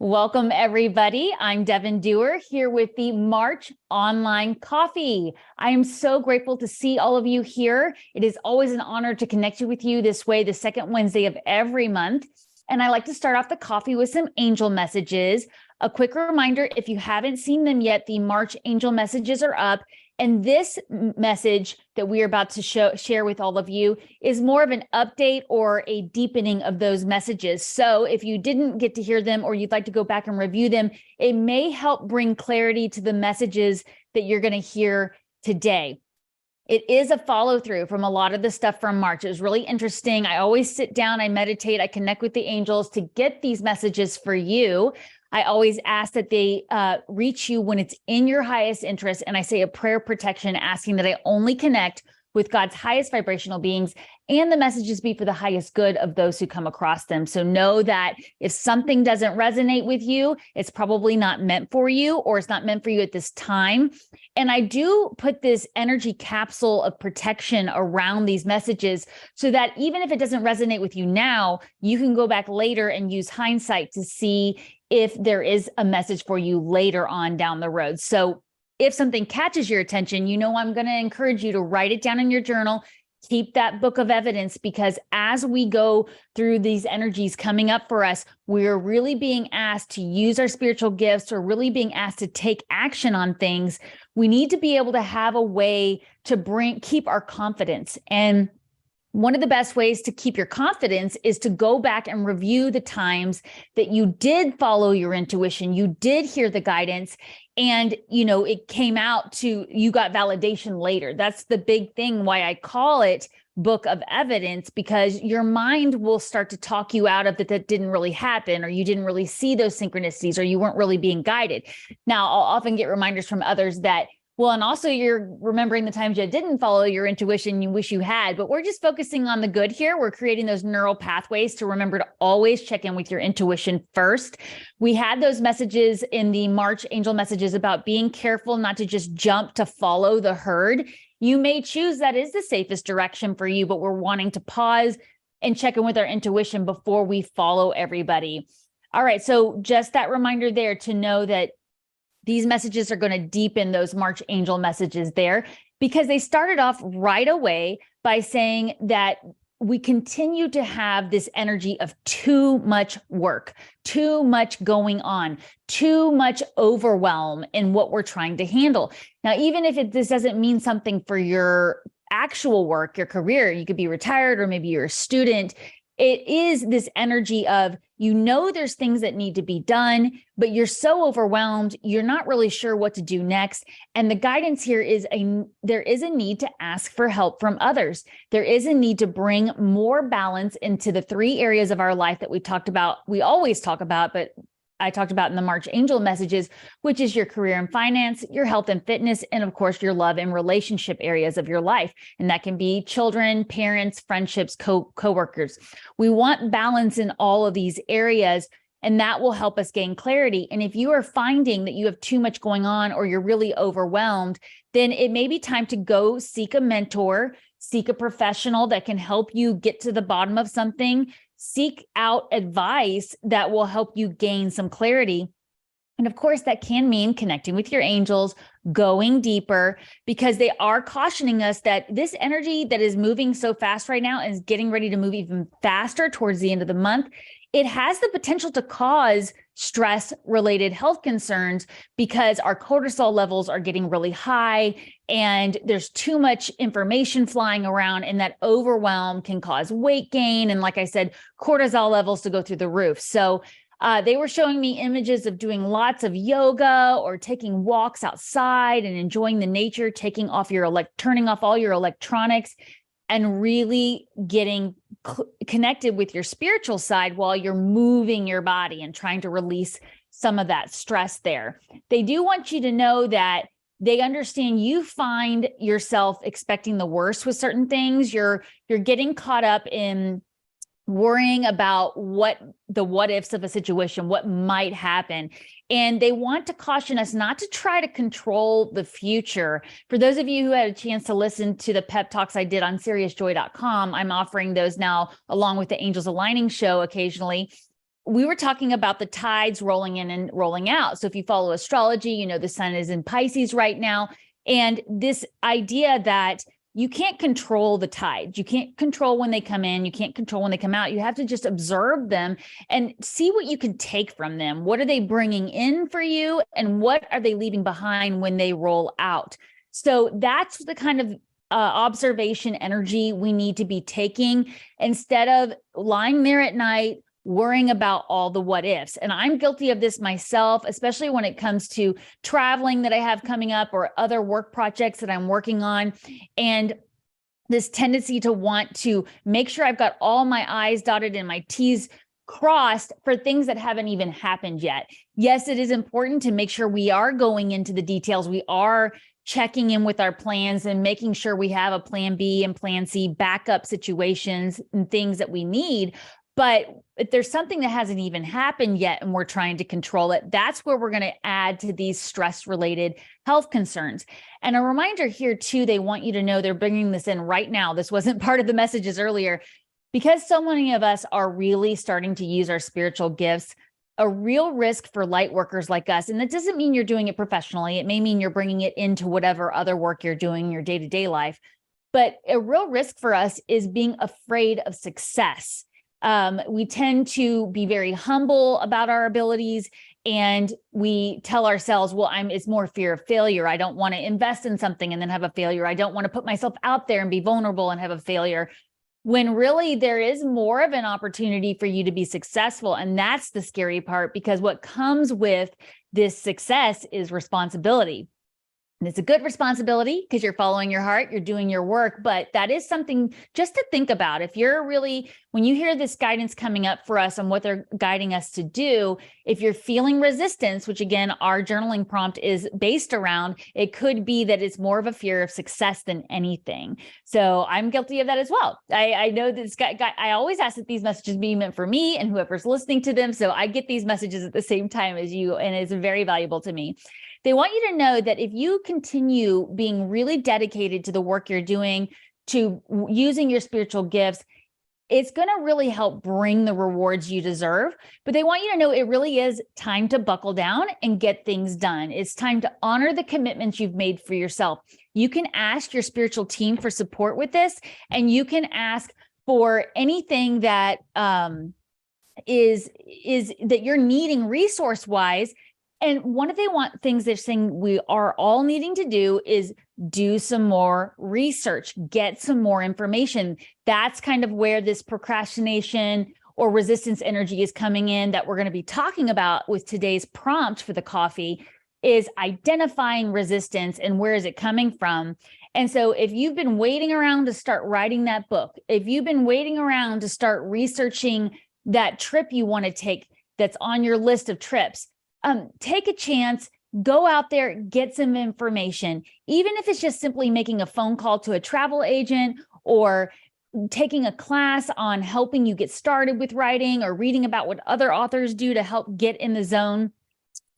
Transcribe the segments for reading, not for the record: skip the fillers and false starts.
Welcome, everybody. I'm Devon here with the March Online Coffee. I am so grateful to see all of you here. It is always an honor to connect with you this way, the second Wednesday of every month. And I like to start off the coffee with some angel messages. A quick reminder, if you haven't seen them yet, the March angel messages are up. And this message that we are about to share with all of you is more of an update or a deepening of those messages. So if you didn't get to hear them or you'd like to go back and review them, it may help bring clarity to the messages that you're going to hear today. It is a follow through from a lot of the stuff from March. It was really interesting. I always sit down, I meditate, I connect with the angels to get these messages for you. I always ask that they reach you when it's in your highest interest. And I say a prayer of protection, asking that I only connect with God's highest vibrational beings and the messages be for the highest good of those who come across them. So know that if something doesn't resonate with you, it's probably not meant for you, or it's not meant for you at this time. And I do put this energy capsule of protection around these messages so that even if it doesn't resonate with you now, you can go back later and use hindsight to see if there is a message for you later on down the road. So if something catches your attention, I'm going to encourage you to write it down in your journal. Keep that book of evidence, because as we go through these energies coming up for us, we're really being asked to use our spiritual gifts, or really being asked to take action on things. We need to be able to have a way to keep our confidence. And one of the best ways to keep your confidence is to go back and review the times that you did follow your intuition, you did hear the guidance, and it came out to you got validation later. That's the big thing why I call it book of evidence, because your mind will start to talk you out of that didn't really happen, or you didn't really see those synchronicities, or you weren't really being guided. Now, I'll often get reminders from others that, well, and also you're remembering the times you didn't follow your intuition, you wish you had, but we're just focusing on the good here. We're creating those neural pathways to remember to always check in with your intuition first. We had those messages in the March angel messages about being careful not to just jump to follow the herd. You may choose that is the safest direction for you, but we're wanting to pause and check in with our intuition before we follow everybody. All right, so just that reminder there to know that these messages are going to deepen those March angel messages there, because they started off right away by saying that we continue to have this energy of too much work, too much going on, too much overwhelm in what we're trying to handle. Now, even if this doesn't mean something for your actual work, your career, you could be retired, or maybe you're a student. It is this energy of, there's things that need to be done, but you're so overwhelmed, you're not really sure what to do next. And the guidance here is there is a need to ask for help from others. There is a need to bring more balance into the three areas of our life that we always talk about, but I talked about in the March angel messages, which is your career and finance, your health and fitness, and of course, your love and relationship areas of your life. And that can be children, parents, friendships, coworkers. We want balance in all of these areas, and that will help us gain clarity. And if you are finding that you have too much going on, or you're really overwhelmed, then it may be time to go seek a mentor, seek a professional that can help you get to the bottom of something. Seek out advice that will help you gain some clarity. And of course, that can mean connecting with your angels, going deeper, because they are cautioning us that this energy that is moving so fast right now is getting ready to move even faster towards the end of the month. It has the potential to cause stress-related health concerns, because our cortisol levels are getting really high and there's too much information flying around, and that overwhelm can cause weight gain. And like I said, cortisol levels to go through the roof. So they were showing me images of doing lots of yoga, or taking walks outside and enjoying the nature, turning off all your electronics, and really getting connected with your spiritual side while you're moving your body and trying to release some of that stress there. They do want you to know that they understand you find yourself expecting the worst with certain things. You're getting caught up in worrying about what ifs of a situation, what might happen. And they want to caution us not to try to control the future. For those of you who had a chance to listen to the pep talks I did on SeriousJoy.com, I'm offering those now along with the Angels Aligning show occasionally. we were talking about the tides rolling in and rolling out. So if you follow astrology, you know, the sun is in Pisces right now. And this idea that you can't control the tides. You can't control when they come in. You can't control when they come out. You have to just observe them and see what you can take from them. What are they bringing in for you? And what are they leaving behind when they roll out? So that's the kind of observation energy we need to be taking instead of lying there at night worrying about all the what ifs. And I'm guilty of this myself, especially when it comes to traveling that I have coming up or other work projects that I'm working on. And this tendency to want to make sure I've got all my I's dotted and my T's crossed for things that haven't even happened yet. Yes, it is important to make sure we are going into the details. We are checking in with our plans and making sure we have a plan B and plan C backup situations and things that we need. But if there's something that hasn't even happened yet and we're trying to control it, that's where we're going to add to these stress-related health concerns. And a reminder here too, they want you to know they're bringing this in right now. This wasn't part of the messages earlier. Because so many of us are really starting to use our spiritual gifts, a real risk for light workers like us, and that doesn't mean you're doing it professionally. It may mean you're bringing it into whatever other work you're doing in your day-to-day life. But a real risk for us is being afraid of success. We tend to be very humble about our abilities, and we tell ourselves, well, it's more fear of failure. I don't want to invest in something and then have a failure. I don't want to put myself out there and be vulnerable and have a failure. When really there is more of an opportunity for you to be successful. And that's the scary part, because what comes with this success is responsibility. And it's a good responsibility because you're following your heart, you're doing your work, but that is something just to think about. If you're really, when you hear this guidance coming up for us on what they're guiding us to do, if you're feeling resistance, which again, our journaling prompt is based around, it could be that it's more of a fear of success than anything. So I'm guilty of that as well. I know this guy, I always ask that these messages be meant for me and whoever's listening to them. So I get these messages at the same time as you, and it's very valuable to me. They want you to know that if you continue being really dedicated to the work you're doing, to using your spiritual gifts, it's going to really help bring the rewards you deserve. But they want you to know it really is time to buckle down and get things done. It's time to honor the commitments you've made for yourself. You can ask your spiritual team for support with this, and you can ask for anything that is that you're needing resource-wise. And one of the things they're saying we are all needing to do is do some more research, get some more information. That's kind of where this procrastination or resistance energy is coming in that we're going to be talking about with today's prompt for the coffee, is identifying resistance and where is it coming from. And so if you've been waiting around to start writing that book, if you've been waiting around to start researching that trip you want to take that's on your list of trips, take a chance, go out there, get some information, even if it's just simply making a phone call to a travel agent or taking a class on helping you get started with writing or reading about what other authors do to help get in the zone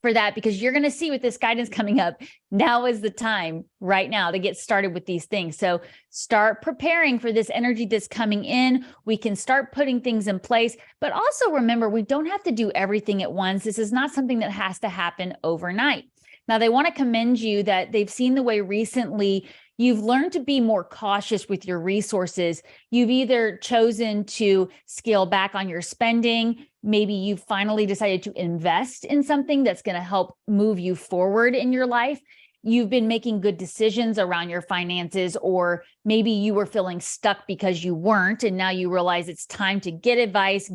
for that, because you're going to see with this guidance coming up, now is the time right now to get started with these things. So start preparing for this energy that's coming in. We can start putting things in place, but also remember, we don't have to do everything at once. This is not something that has to happen overnight. Now, they want to commend you that they've seen the way recently you've learned to be more cautious with your resources. You've either chosen to scale back on your spending. Maybe you've finally decided to invest in something that's going to help move you forward in your life. You've been making good decisions around your finances, or maybe you were feeling stuck because you weren't, and now you realize it's time to get advice,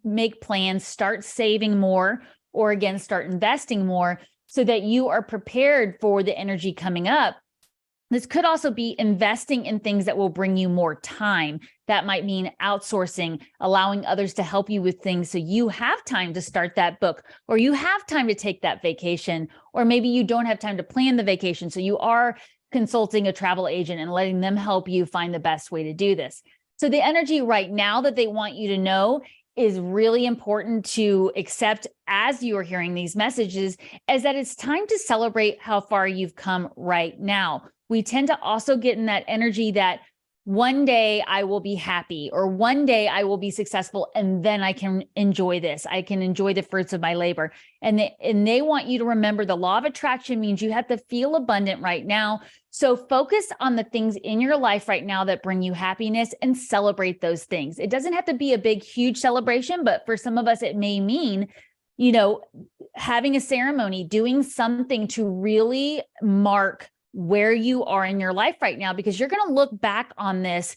make plans, start saving more, or again, start investing more so that you are prepared for the energy coming up. This could also be investing in things that will bring you more time. That might mean outsourcing, allowing others to help you with things so you have time to start that book, or you have time to take that vacation, or maybe you don't have time to plan the vacation. So you are consulting a travel agent and letting them help you find the best way to do this. So the energy right now that they want you to know is really important to accept as you are hearing these messages, is that it's time to celebrate how far you've come right now. We tend to also get in that energy that one day I will be happy, or one day I will be successful, and then I can enjoy this. I can enjoy the fruits of my labor. And they want you to remember the law of attraction means you have to feel abundant right now. So focus on the things in your life right now that bring you happiness and celebrate those things. It doesn't have to be a big, huge celebration, but for some of us, it may mean, having a ceremony, doing something to really mark where you are in your life right now, because you're going to look back on this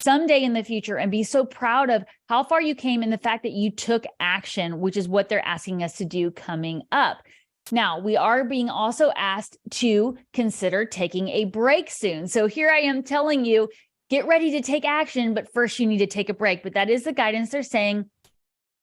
someday in the future and be so proud of how far you came and the fact that you took action, which is what they're asking us to do coming up. Now, we are being also asked to consider taking a break soon. So here I am telling you, get ready to take action, but first you need to take a break. But that is the guidance they're saying.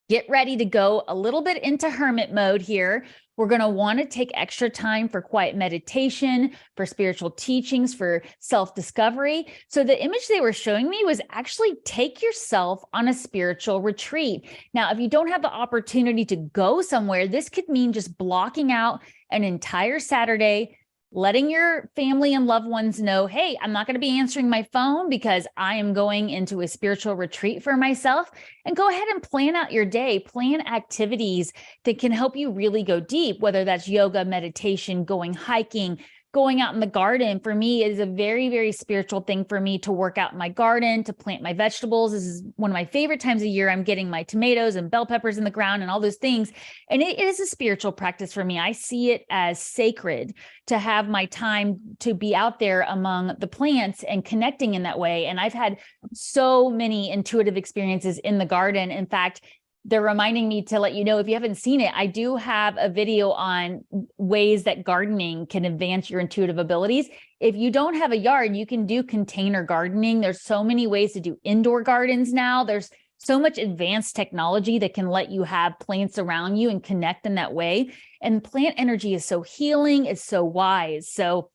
Get ready to go a little bit into hermit mode here. We're going to want to take extra time for quiet meditation, for spiritual teachings, for self-discovery. So the image they were showing me was actually take yourself on a spiritual retreat. Now, if you don't have the opportunity to go somewhere, this could mean just blocking out an entire Saturday, letting your family and loved ones know, hey, I'm not going to be answering my phone because I am going into a spiritual retreat for myself. And go ahead and plan out your day, plan activities that can help you really go deep, whether that's yoga, meditation, going hiking, going out in the garden. For me, it is a very, very spiritual thing for me to work out in my garden, to plant my vegetables. This is one of my favorite times of year. I'm getting my tomatoes and bell peppers in the ground and all those things. And it is a spiritual practice for me. I see it as sacred to have my time to be out there among the plants and connecting in that way. And I've had so many intuitive experiences in the garden. In fact, they're reminding me to let you know, if you haven't seen it, I do have a video on ways that gardening can advance your intuitive abilities. If you don't have a yard, you can do container gardening. There's so many ways to do indoor gardens now. There's so much advanced technology that can let you have plants around you and connect in that way. And plant energy is so healing, it's so wise. So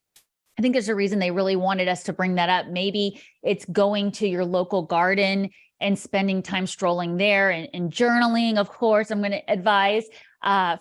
I think there's a reason they really wanted us to bring that up. Maybe it's going to your local garden and spending time strolling there and journaling. Of course, I'm going to advise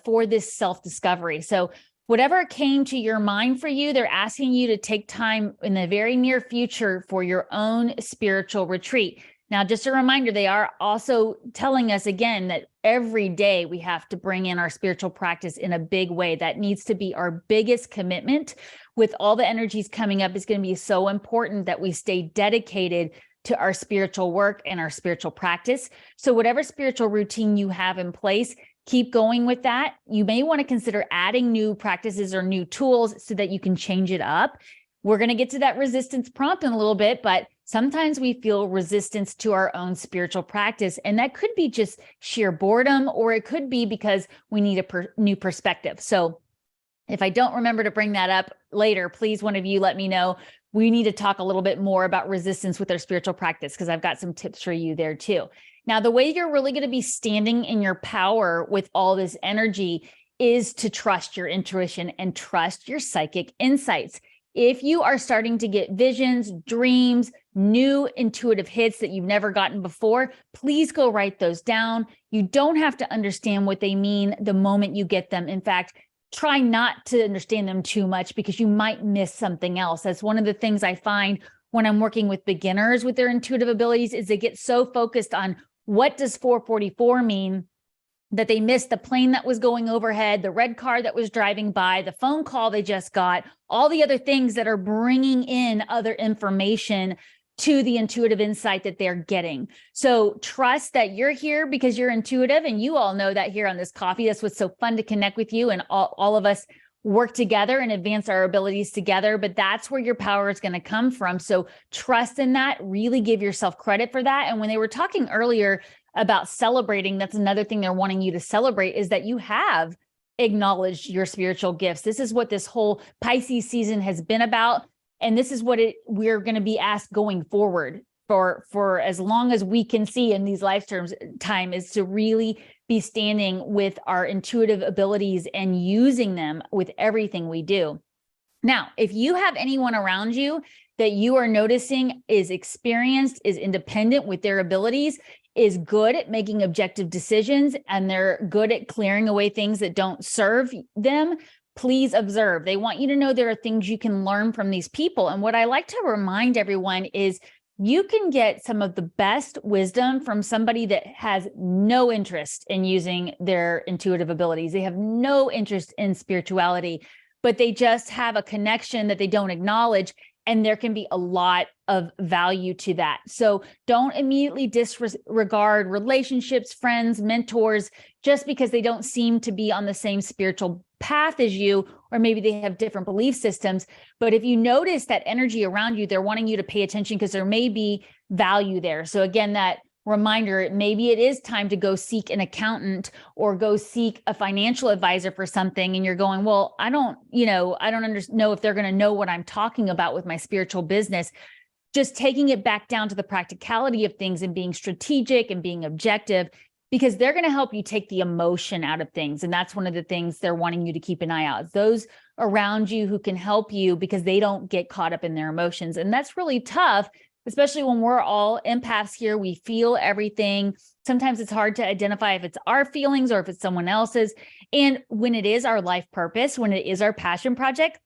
for this self-discovery. So whatever came to your mind for you, they're asking you to take time in the very near future for your own spiritual retreat. Now, just a reminder, they are also telling us again that every day we have to bring in our spiritual practice in a big way. That needs to be our biggest commitment. With all the energies coming up, it's going to be so important that we stay dedicated to our spiritual work and our spiritual practice. So whatever spiritual routine you have in place, keep going with that. You may want to consider adding new practices or new tools so that you can change it up. We're going to get to that resistance prompt in a little bit, but sometimes we feel resistance to our own spiritual practice. And that could be just sheer boredom, or it could be because we need a new perspective. So if I don't remember to bring that up later, please, one of you let me know. We need to talk a little bit more about resistance with our spiritual practice, because I've got some tips for you there too. Now, the way you're really going to be standing in your power with all this energy is to trust your intuition and trust your psychic insights. If you are starting to get visions, dreams, new intuitive hits that you've never gotten before, please go write those down. You don't have to understand what they mean the moment you get them. In fact, try not to understand them too much, because you might miss something else. That's one of the things I find when I'm working with beginners with their intuitive abilities, is they get so focused on what does 444 mean that they miss the plane that was going overhead, the red car that was driving by, the phone call they just got, all the other things that are bringing in other information to the intuitive insight that they're getting. So trust that you're here because you're intuitive, and you all know that here on this coffee. That's what's so fun to connect with you, and all of us work together and advance our abilities together, but that's where your power is going to come from. So trust in that, really give yourself credit for that. And when they were talking earlier about celebrating, that's another thing they're wanting you to celebrate, is that you have acknowledged your spiritual gifts. This is what this whole Pisces season has been about. And this is what we're going to be asked going forward for as long as we can see in these lifetimes, time, is to really be standing with our intuitive abilities and using them with everything we do. Now, if you have anyone around you that you are noticing is experienced, is independent with their abilities, is good at making objective decisions, and they're good at clearing away things that don't serve them, please observe. They want you to know there are things you can learn from these people. And what I like to remind everyone is you can get some of the best wisdom from somebody that has no interest in using their intuitive abilities. They have no interest in spirituality, but they just have a connection that they don't acknowledge. And there can be a lot of value to that. So don't immediately disregard relationships, friends, mentors, just because they don't seem to be on the same spiritual path as you, or maybe they have different belief systems. But if you notice that energy around you, they're wanting you to pay attention because there may be value there. So again, that reminder, maybe it is time to go seek an accountant or go seek a financial advisor for something. And you're going, well, I don't know if they're going to know what I'm talking about with my spiritual business. Just taking it back down to the practicality of things and being strategic and being objective, because they're going to help you take the emotion out of things. And that's one of the things they're wanting you to keep an eye out. Those around you who can help you because they don't get caught up in their emotions. And that's really tough, especially when we're all empaths here. We feel everything. Sometimes it's hard to identify if it's our feelings or if it's someone else's. And when it is our life purpose, when it is our passion project,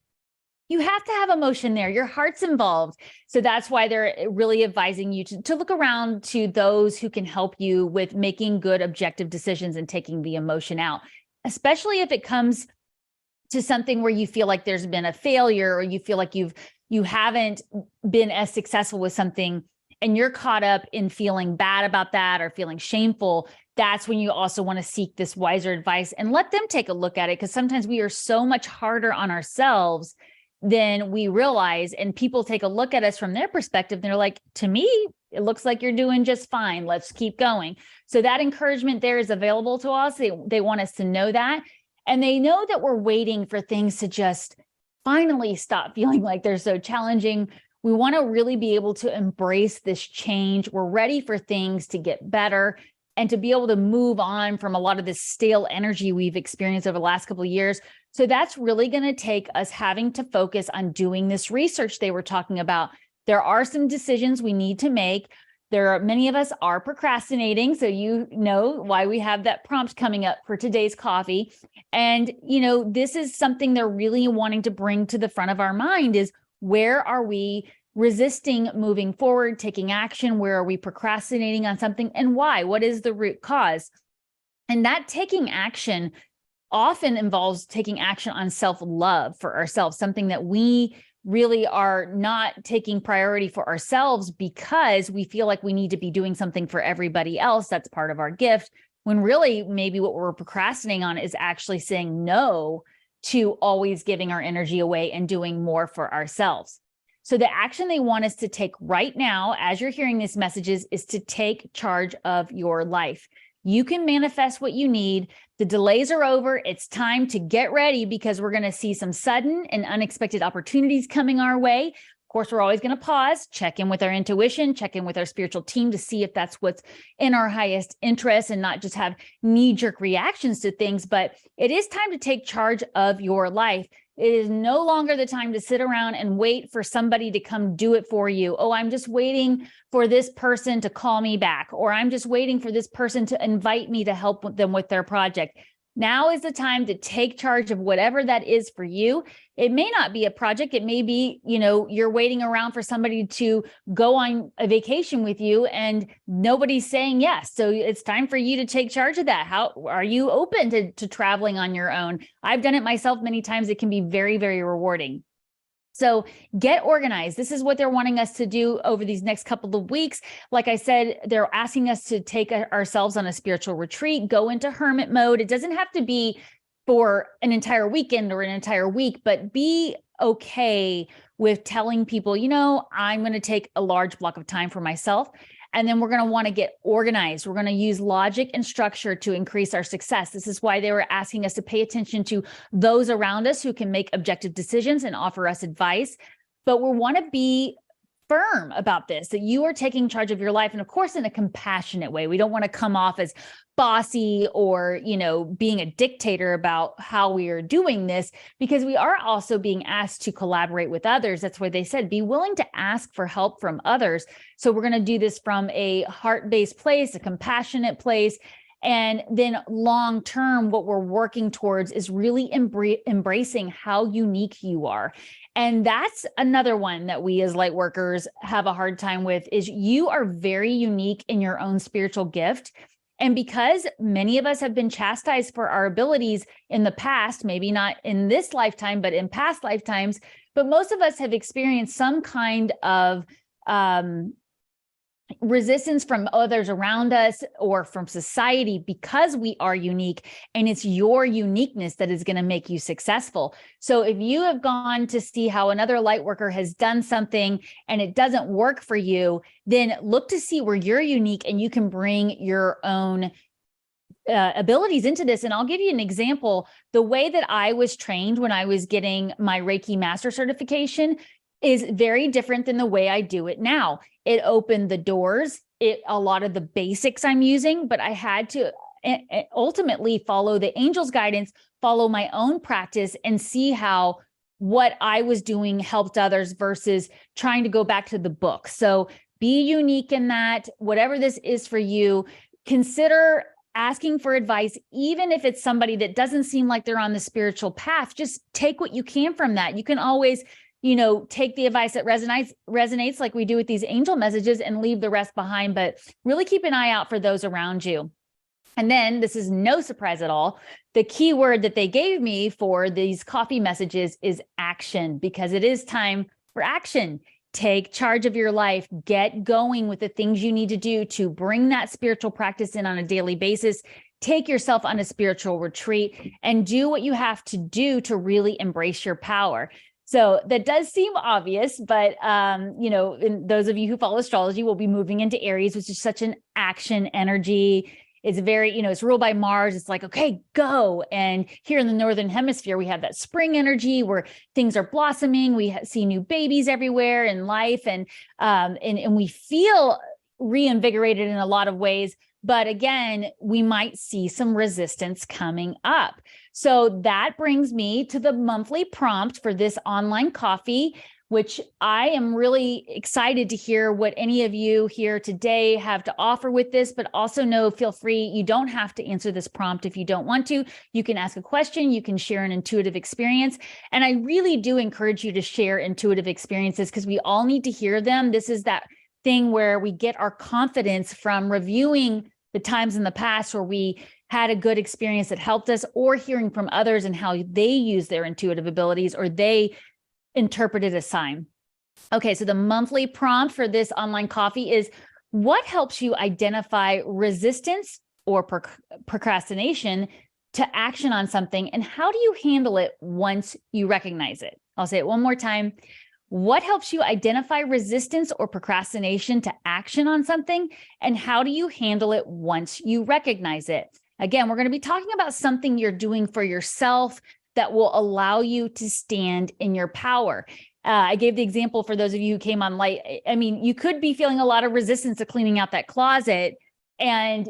you have to have emotion there. Your heart's involved. So that's why they're really advising you to look around to those who can help you with making good objective decisions and taking the emotion out, especially if it comes to something where you feel like there's been a failure, or you feel like you haven't been as successful with something and you're caught up in feeling bad about that or feeling shameful. That's when you also want to seek this wiser advice and let them take a look at it. Because sometimes we are so much harder on ourselves than we realize. And people take a look at us from their perspective. And they're like, to me, it looks like you're doing just fine. Let's keep going. So that encouragement there is available to us. They want us to know that. And they know that we're waiting for things to just finally stop feeling like they're so challenging. We want to really be able to embrace this change. We're ready for things to get better and to be able to move on from a lot of this stale energy we've experienced over the last couple of years. So that's really going to take us having to focus on doing this research they were talking about. There are some decisions we need to make. Many of us are procrastinating. So you know why we have that prompt coming up for today's coffee. And, this is something they're really wanting to bring to the front of our mind is, where are we resisting moving forward, taking action? Where are we procrastinating on something, and why? What is the root cause? And that taking action often involves taking action on self-love for ourselves, something that we really are not taking priority for ourselves because we feel like we need to be doing something for everybody else. That's part of our gift, when really maybe what we're procrastinating on is actually saying no to always giving our energy away and doing more for ourselves. So the action they want us to take right now, as you're hearing these messages, is to take charge of your life. You can manifest what you need. The delays are over. It's time to get ready, because we're going to see some sudden and unexpected opportunities coming our way. Of course, we're always going to pause, check in with our intuition, check in with our spiritual team to see if that's what's in our highest interest and not just have knee-jerk reactions to things. But it is time to take charge of your life. It is no longer the time to sit around and wait for somebody to come do it for you. Oh, I'm just waiting for this person to call me back, or I'm just waiting for this person to invite me to help them with their project. Now is the time to take charge of whatever that is for you. It may not be a project. It may be, you're waiting around for somebody to go on a vacation with you and nobody's saying yes. So it's time for you to take charge of that. How are you open to traveling on your own? I've done it myself many times. It can be very, very rewarding. So get organized. This is what they're wanting us to do over these next couple of weeks. Like I said, they're asking us to take ourselves on a spiritual retreat, go into hermit mode. It doesn't have to be for an entire weekend or an entire week, but be okay with telling people, I'm going to take a large block of time for myself. And then we're going to want to get organized. We're going to use logic and structure to increase our success. This is why they were asking us to pay attention to those around us who can make objective decisions and offer us advice. But we want to be firm about this, that you are taking charge of your life. And of course, in a compassionate way. We don't want to come off as bossy or, being a dictator about how we are doing this, because we are also being asked to collaborate with others. That's why they said, be willing to ask for help from others. So we're going to do this from a heart-based place, a compassionate place. And then long term, what we're working towards is really embracing how unique you are. And that's another one that we as light workers have a hard time with, is you are very unique in your own spiritual gift. And because many of us have been chastised for our abilities in the past, maybe not in this lifetime, but in past lifetimes, but most of us have experienced some kind of resistance from others around us or from society because we are unique, and it's your uniqueness that is going to make you successful. So if you have gone to see how another light worker has done something and it doesn't work for you, then look to see where you're unique and you can bring your own abilities into this. And I'll give you an example. The way that I was trained when I was getting my Reiki Master certification is very different than the way I do it now. It opened the doors, a lot of the basics I'm using, but I had to ultimately follow the angel's guidance, follow my own practice, and see how what I was doing helped others versus trying to go back to the book. So be unique in that. Whatever this is for you, consider asking for advice, even if it's somebody that doesn't seem like they're on the spiritual path. Just take what you can from that. You can always, take the advice that resonates like we do with these angel messages and leave the rest behind, but really keep an eye out for those around you. And then, this is no surprise at all, the key word that they gave me for these coffee messages is action, because it is time for action. Take charge of your life, get going with the things you need to do to bring that spiritual practice in on a daily basis. Take yourself on a spiritual retreat and do what you have to do to really embrace your power. So that does seem obvious, but, in those of you who follow astrology will be moving into Aries, which is such an action energy. It's very, it's ruled by Mars. It's like, okay, go. And here in the Northern Hemisphere, we have that spring energy where things are blossoming. We see new babies everywhere in life, and we feel reinvigorated in a lot of ways. But again, we might see some resistance coming up. So that brings me to the monthly prompt for this online coffee, which I am really excited to hear what any of you here today have to offer with this, but also feel free, you don't have to answer this prompt if you don't want to. You can ask a question, you can share an intuitive experience. And I really do encourage you to share intuitive experiences because we all need to hear them. This is that thing where we get our confidence from reviewing the times in the past where we had a good experience that helped us, or hearing from others and how they use their intuitive abilities or they interpreted a sign. Okay, so the monthly prompt for this online coffee is, what helps you identify resistance or procrastination to action on something, and how do you handle it once you recognize it? I'll say it one more time. What helps you identify resistance or procrastination to action on something, and how do you handle it once you recognize it? Again, we're going to be talking about something you're doing for yourself that will allow you to stand in your power. I gave the example for those of you who came on late. I mean, you could be feeling a lot of resistance to cleaning out that closet. And,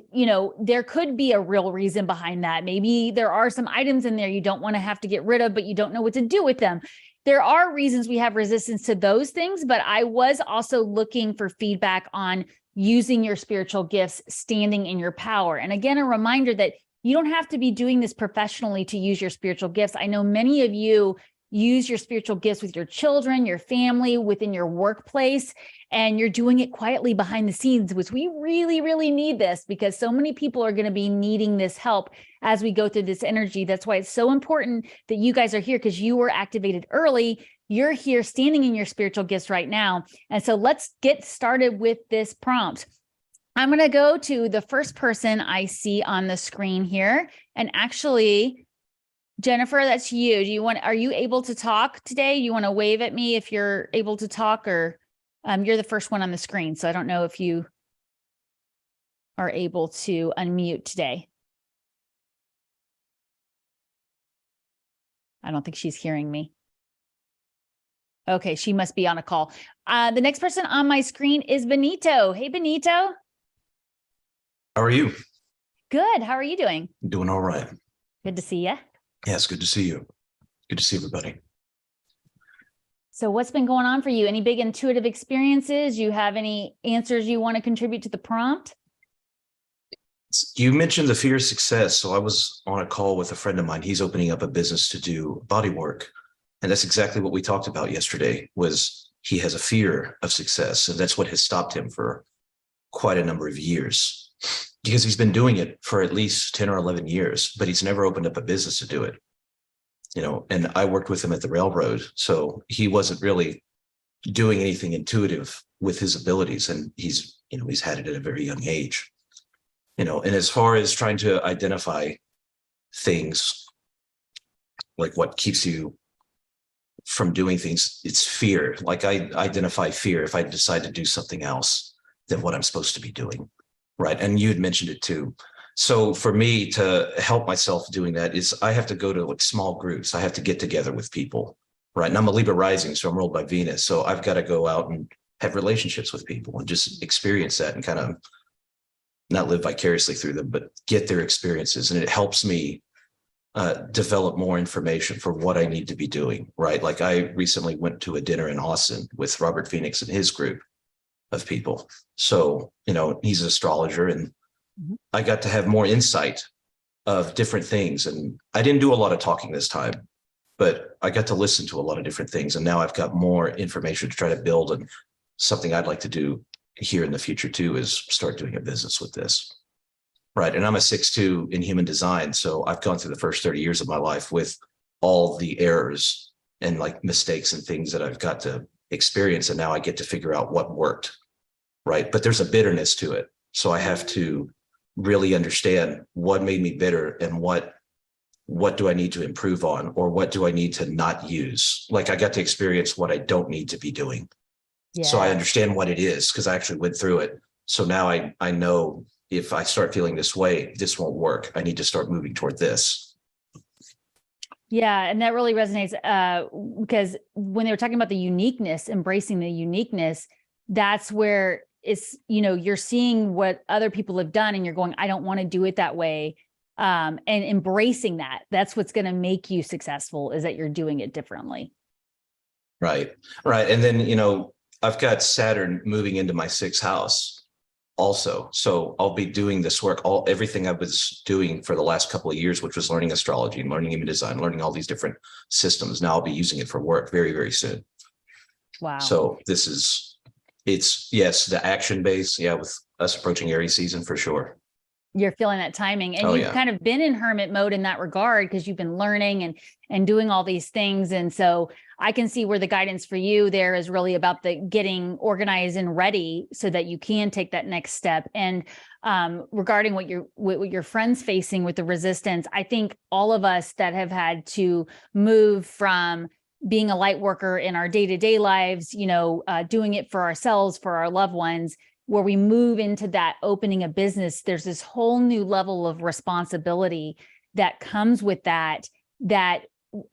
there could be a real reason behind that. Maybe there are some items in there you don't want to have to get rid of, but you don't know what to do with them. There are reasons we have resistance to those things, but I was also looking for feedback on using your spiritual gifts, standing in your power. And again, a reminder that you don't have to be doing this professionally to use your spiritual gifts. I know many of you use your spiritual gifts with your children, your family, within your workplace, and you're doing it quietly behind the scenes, which we really, really need this because so many people are going to be needing this help as we go through this energy. That's why it's so important that you guys are here, because you were activated early. You're here standing in your spiritual gifts right now. And so let's get started with this prompt. I'm going to go to the first person I see on the screen here. And actually, Jennifer, that's you. Are you able to talk today? You want to wave at me if you're able to talk, or you're the first one on the screen. So I don't know if you are able to unmute today. I don't think she's hearing me. Okay, she must be on a call. The next person on my screen is Benito. Hey, Benito. How are you? Good. How are you doing? Doing all right. Good to see you. Yeah, it's good to see you. Good to see everybody. So what's been going on for you? Any big intuitive experiences? You have any answers you want to contribute to the prompt? You mentioned the fear of success. So I was on a call with a friend of mine. He's opening up a business to do body work. And that's exactly what we talked about yesterday was he has a fear of success. And that's what has stopped him for quite a number of years because he's been doing it for at least 10 or 11 years, but he's never opened up a business to do it. And I worked with him at the railroad. So he wasn't really doing anything intuitive with his abilities. And he's had it at a very young age. And as far as trying to identify things like what keeps you from doing things, it's fear. Like I identify fear if I decide to do something else than what I'm supposed to be doing. Right. And you had mentioned it too. So for me to help myself doing that is I have to go to like small groups. I have to get together with people. Right. And I'm a Libra rising, so I'm ruled by Venus. So I've got to go out and have relationships with people and just experience that and kind of not live vicariously through them, but get their experiences. And it helps me develop more information for what I need to be doing, right? Like I recently went to a dinner in Austin with Robert Phoenix and his group of people. So, he's an astrologer and I got to have more insight of different things. And I didn't do a lot of talking this time, but I got to listen to a lot of different things. And now I've got more information to try to build. And something I'd like to do here in the future too is start doing a business with this. Right. And I'm a 6'2" in human design. So I've gone through the first 30 years of my life with all the errors and like mistakes and things that I've got to experience. And now I get to figure out what worked. Right. But there's a bitterness to it. So I have to really understand what made me bitter and what do I need to improve on, or what do I need to not use? Like I got to experience what I don't need to be doing. Yeah. So I understand what it is because I actually went through it. So now I know if I start feeling this way, this won't work. I need to start moving toward this. Yeah. And that really resonates because when they were talking about the uniqueness, embracing the uniqueness, that's where it's, you're seeing what other people have done and you're going, I don't want to do it that way. And embracing that's what's going to make you successful, is that you're doing it differently. Right. Right. And then, I've got Saturn moving into my 6th house also. So I'll be doing this work, everything I was doing for the last couple of years, which was learning astrology and learning human design, learning all these different systems. Now I'll be using it for work very, very soon. Wow. So it's the action base. Yeah. With us approaching Aries season for sure. You're feeling that timing, and you've kind of been in hermit mode in that regard because you've been learning and doing all these things. And so I can see where the guidance for you there is really about the getting organized and ready so that you can take that next step. And regarding what your friends facing with the resistance, I think all of us that have had to move from being a light worker in our day-to-day lives, doing it for ourselves, for our loved ones, where we move into that opening a business, there's this whole new level of responsibility that comes with that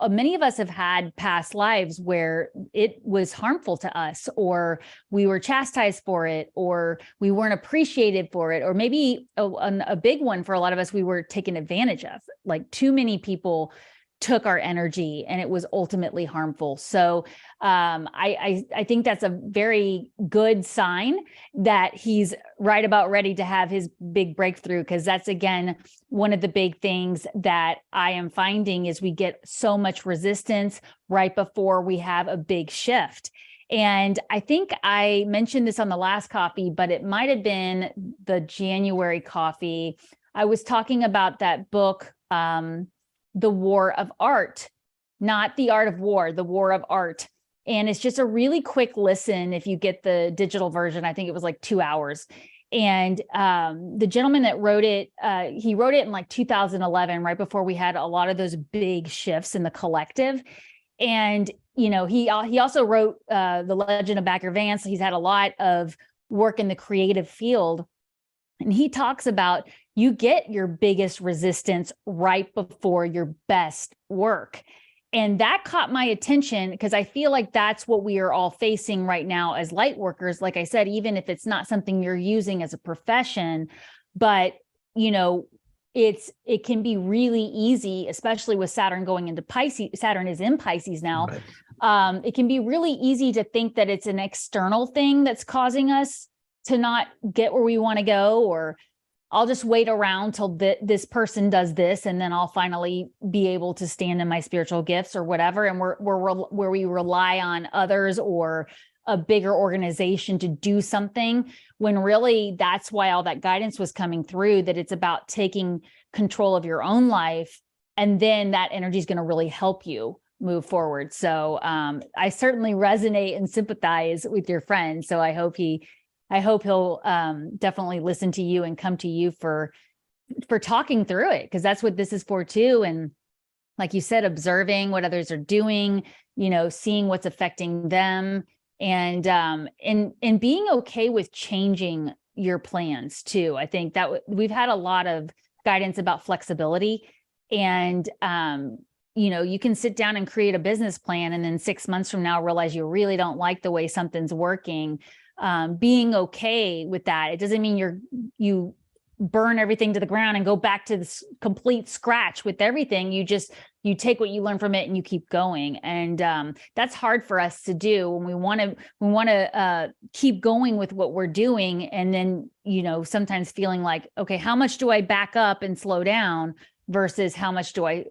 many of us have had past lives where it was harmful to us, or we were chastised for it, or we weren't appreciated for it, or maybe a big one for a lot of us, we were taken advantage of. Like too many people took our energy and it was ultimately harmful. So I think that's a very good sign that he's right about ready to have his big breakthrough, because that's, again, one of the big things that I am finding is we get so much resistance right before we have a big shift. And I think I mentioned this on the last coffee, but it might have been the January coffee. I was talking about that book, The War of Art, not The Art of War, The War of Art. And it's just a really quick listen. If you get the digital version, I think it was like 2 hours. And the gentleman that wrote it, he wrote it in like 2011, right before we had a lot of those big shifts in the collective. And, he also wrote The Legend of Bagger Vance. He's had a lot of work in the creative field. And he talks about you get your biggest resistance right before your best work. And that caught my attention because I feel like that's what we are all facing right now as light workers. Like I said, even if it's not something you're using as a profession, but it can be really easy, especially with Saturn going into Pisces. Saturn is in Pisces now. Right. It can be really easy to think that it's an external thing that's causing us to not get where we want to go, or I'll just wait around till this person does this, and then I'll finally be able to stand in my spiritual gifts or whatever. And where we rely on others or a bigger organization to do something, when really that's why all that guidance was coming through, that it's about taking control of your own life. And then that energy is going to really help you move forward. So I certainly resonate and sympathize with your friend. So I hope he'll definitely listen to you and come to you for talking through it, because that's what this is for too. And like you said, observing what others are doing, seeing what's affecting them, and being okay with changing your plans too. I think that we've had a lot of guidance about flexibility, and you can sit down and create a business plan, and then 6 months from now realize you really don't like the way something's working. Being okay with that. It doesn't mean you burn everything to the ground and go back to this complete scratch with everything. You take what you learn from it and you keep going. And that's hard for us to do when we want to keep going with what we're doing. And then, sometimes feeling like, okay, how much do I back up and slow down versus how much do I,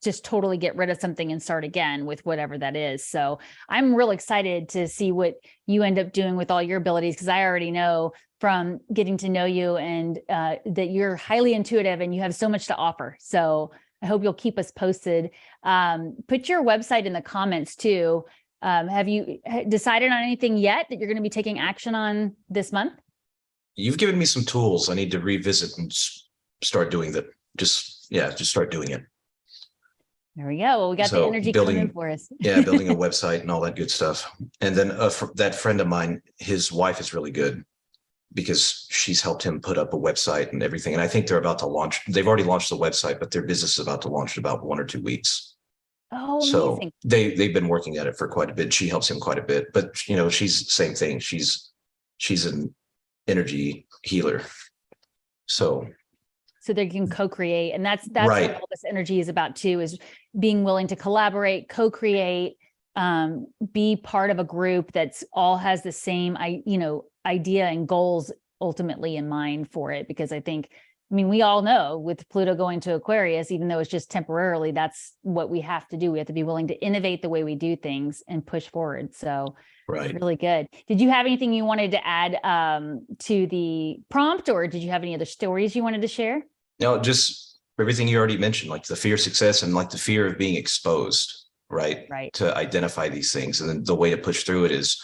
just totally get rid of something and start again with whatever that is. So I'm real excited to see what you end up doing with all your abilities, because I already know from getting to know you and that you're highly intuitive and you have so much to offer. So I hope you'll keep us posted. Put your website in the comments too. Have you decided on anything yet that you're going to be taking action on this month? You've given me some tools. I need to revisit and start doing that. Just start doing it. There we go. Well, we got the energy coming in for us. Building a website and all that good stuff. And then that friend of mine, his wife is really good because she's helped him put up a website and everything. And I think they're about to launch. They've already launched the website, but their business is about to launch in about 1 or 2 weeks. Oh, amazing. So they've been working at it for quite a bit. She helps him quite a bit, but she's the same thing. She's an energy healer. So they can co-create. And that's right. What all this energy is about too, is being willing to collaborate, co-create, be part of a group that's all has the same, idea and goals ultimately in mind for it. Because we all know with Pluto going to Aquarius, even though it's just temporarily, that's what we have to do. We have to be willing to innovate the way we do things and push forward. So right. Really good. Did you have anything you wanted to add to the prompt, or did you have any other stories you wanted to share? No, just everything you already mentioned, like the fear of success and like the fear of being exposed, right? Right. To identify these things. And then the way to push through it is,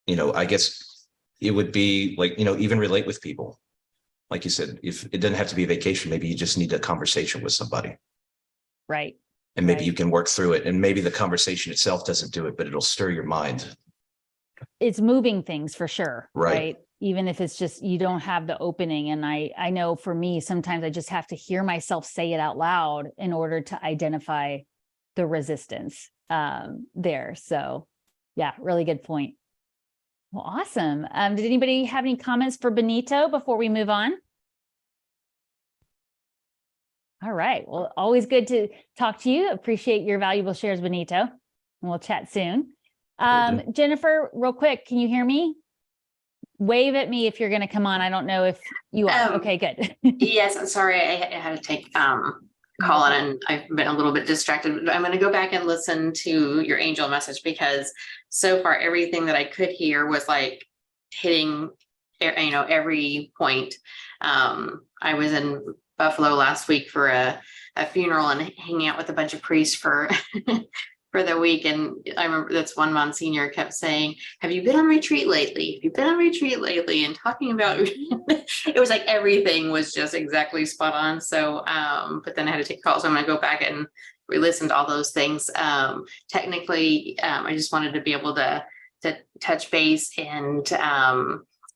I guess it would be like, even relate with people. Like you said, if it doesn't have to be a vacation, maybe you just need a conversation with somebody. Right. And maybe you can work through it. And maybe the conversation itself doesn't do it, but it'll stir your mind. It's moving things for sure. Right. Even if it's just, you don't have the opening. And I know for me, sometimes I just have to hear myself say it out loud in order to identify the resistance there. So yeah, really good point. Well, awesome. Did anybody have any comments for Benito before we move on? All right. Well, always good to talk to you. Appreciate your valuable shares, Benito. And we'll chat soon. Jennifer, real quick, can you hear me? Wave at me if you're going to come on. I don't know if you are. Okay, good. Yes, I'm sorry. I had to take call on, and I've been a little bit distracted. But I'm going to go back and listen to your angel message, because so far everything that I could hear was like hitting, every point. I was in Buffalo last week for a funeral and hanging out with a bunch of priests for for the week. And I remember that's one Monsignor kept saying, have you been on retreat lately? Have you been on retreat lately? And talking about, it was like everything was just exactly spot on. So, but then I had to take calls. So I'm going to go back and re-listen to all those things. Technically, I just wanted to be able to touch base and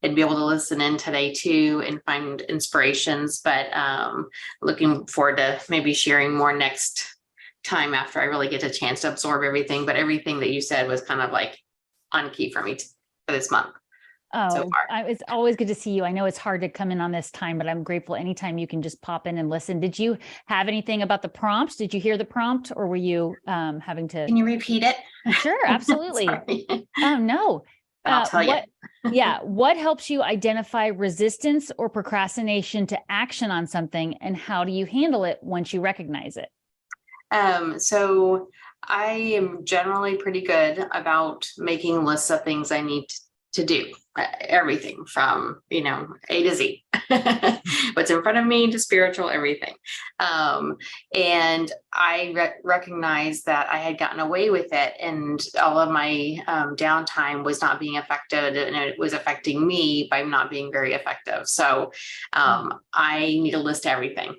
be able to listen in today too and find inspirations, but looking forward to maybe sharing more next time after I really get a chance to absorb everything. But everything that you said was kind of like on key for me for this month. Oh, it's always good to see you. I know it's hard to come in on this time, but I'm grateful anytime you can just pop in and listen. Did you have anything about the prompts? Did you hear the prompt, or were you having to? Can you repeat it? Sure, absolutely. Oh, no. And I'll tell you. Yeah. What helps you identify resistance or procrastination to action on something, and how do you handle it once you recognize it? So I am generally pretty good about making lists of things I need to do. Everything from, A to Z, what's in front of me to spiritual, everything. And I recognized that I had gotten away with it, and all of my downtime was not being affected, and it was affecting me by not being very effective. So I need to list everything.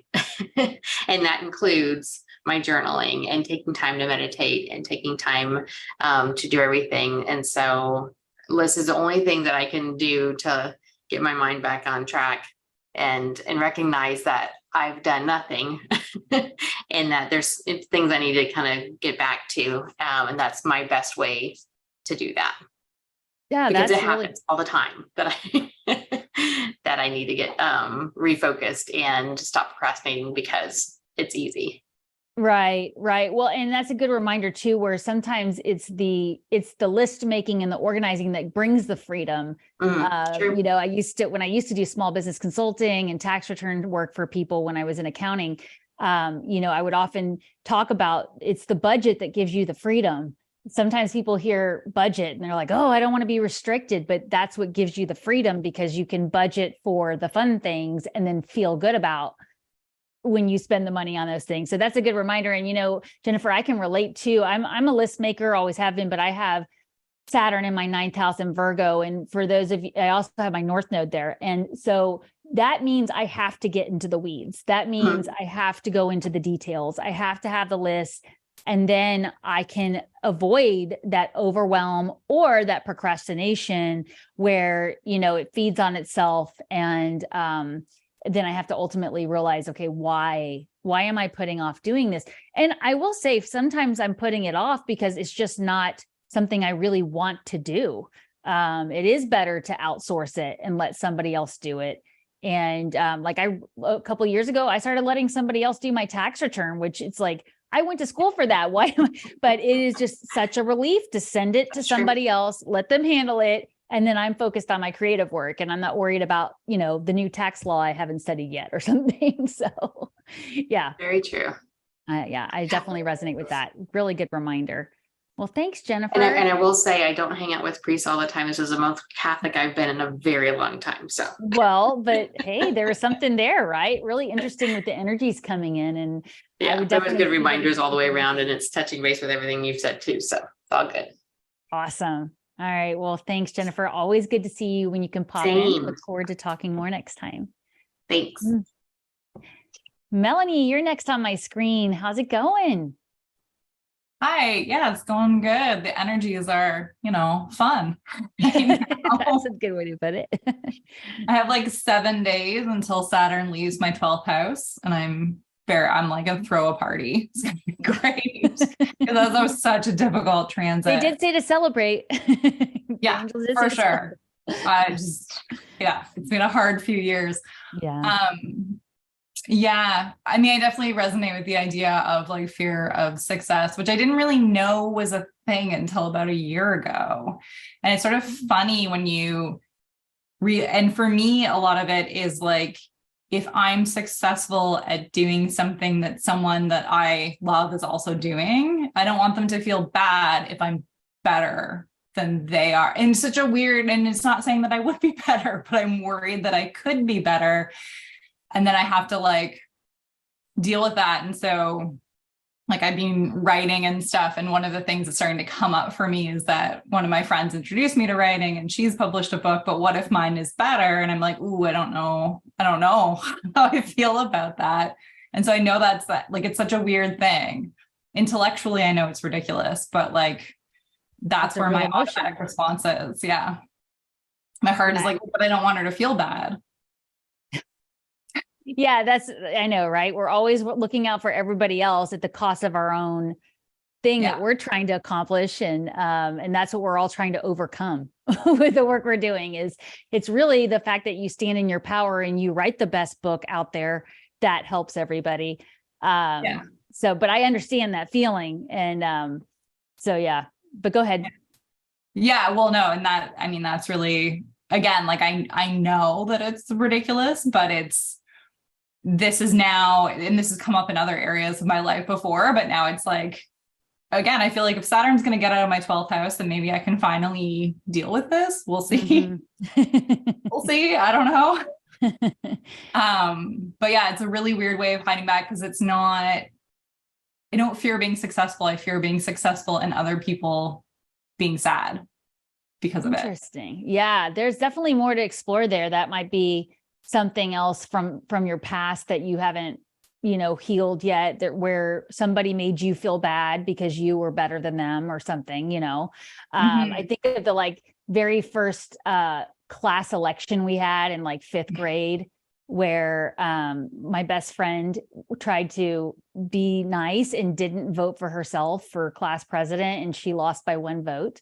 And that includes my journaling and taking time to meditate and taking time to do everything. And so list is the only thing that I can do to get my mind back on track and recognize that I've done nothing and that there's things I need to kind of get back to. And that's my best way to do that. Yeah, because that's it happens all the time that I need to get refocused and stop procrastinating because it's easy. Right. Well, and that's a good reminder too, where sometimes it's the list making and the organizing that brings the freedom. True. When I used to do small business consulting and tax return work for people when I was in accounting, I would often talk about it's the budget that gives you the freedom. Sometimes people hear budget and they're like, oh, I don't want to be restricted, but that's what gives you the freedom, because you can budget for the fun things and then feel good about when you spend the money on those things. So that's a good reminder. And, Jennifer, I can relate too. I'm a list maker, always have been, but I have Saturn in my 9th house in Virgo. And for those of you, I also have my North Node there. And so that means I have to get into the weeds. That means I have to go into the details. I have to have the list. And then I can avoid that overwhelm or that procrastination where, it feeds on itself. And, then I have to ultimately realize, okay, why am I putting off doing this? And I will say sometimes I'm putting it off because it's just not something I really want to do. It is better to outsource it and let somebody else do it. And a couple of years ago, I started letting somebody else do my tax return, which it's like, I went to school for that. Why? But it is just such a relief to send it to somebody else, let them handle it. And then I'm focused on my creative work, and I'm not worried about, the new tax law I haven't studied yet or something. So yeah. Very true. Yeah, I definitely resonate with that. Really good reminder. Well, thanks, Jennifer. And I will say, I don't hang out with priests all the time. This is the most Catholic I've been in a very long time. So, well, but hey, there was something there, right? Really interesting with the energies coming in. And yeah, there was good reminders all the way around, and it's touching base with everything you've said too. So it's all good. Awesome. All right. Well, thanks, Jennifer. Always good to see you when you can pop in. Look forward to talking more next time. Thanks. Melanie, you're next on my screen. How's it going? Hi. Yeah, it's going good. The energies are, fun. That's a good way to put it. I have like 7 days until Saturn leaves my 12th house, and I'm like a throw a party. It's gonna be great because that was such a difficult transit. They did say to celebrate. Yeah, for sure. It's been a hard few years. Yeah. I mean, I definitely resonate with the idea of like fear of success, which I didn't really know was a thing until about a year ago. And it's sort of funny when you and for me, a lot of it is like, if I'm successful at doing something that someone that I love is also doing, I don't want them to feel bad if I'm better than they are. And such a weird, and it's not saying that I would be better, but I'm worried that I could be better. And then I have to like deal with that. And so like I've been writing and stuff. And one of the things that's starting to come up for me is that one of my friends introduced me to writing, and she's published a book, but what if mine is better? And I'm like, ooh, I don't know how I feel about that. And so I know that's like, it's such a weird thing. Intellectually, I know it's ridiculous, but like, that's where my automatic response is. Yeah. My heart is like, but I don't want her to feel bad. Yeah, I know, right? We're always looking out for everybody else at the cost of our own thing that we're trying to accomplish. And that's what we're all trying to overcome with the work we're doing. It's really the fact that you stand in your power and you write the best book out there that helps everybody. So, but I understand that feeling. And so, yeah, but go ahead. Yeah, well, no, and that's really, again, like I know that it's ridiculous, but this is now, and this has come up in other areas of my life before, but now it's like, again, I feel like if Saturn's going to get out of my 12th house, then maybe I can finally deal with this. We'll see. We'll see. I don't know. But yeah, it's a really weird way of hiding back, because it's not, I don't fear being successful. I fear being successful and other people being sad because of it. Interesting. Yeah, there's definitely more to explore there. That might be something else from your past that you haven't, healed yet, that where somebody made you feel bad because you were better than them or something, I think of the like very first class election we had in like fifth grade, where my best friend tried to be nice and didn't vote for herself for class president, and she lost by 1 vote.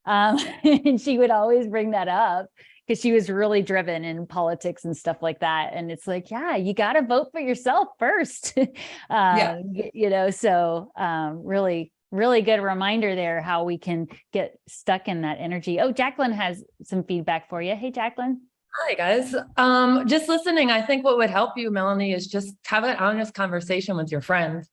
And she would always bring that up because she was really driven in politics and stuff like that. And it's like, yeah, you got to vote for yourself first. So really, really good reminder there, how we can get stuck in that energy. Oh, Jacqueline has some feedback for you. Hey, Jacqueline. Hi, guys. Just listening, I think what would help you, Melanie, is just have an honest conversation with your friend.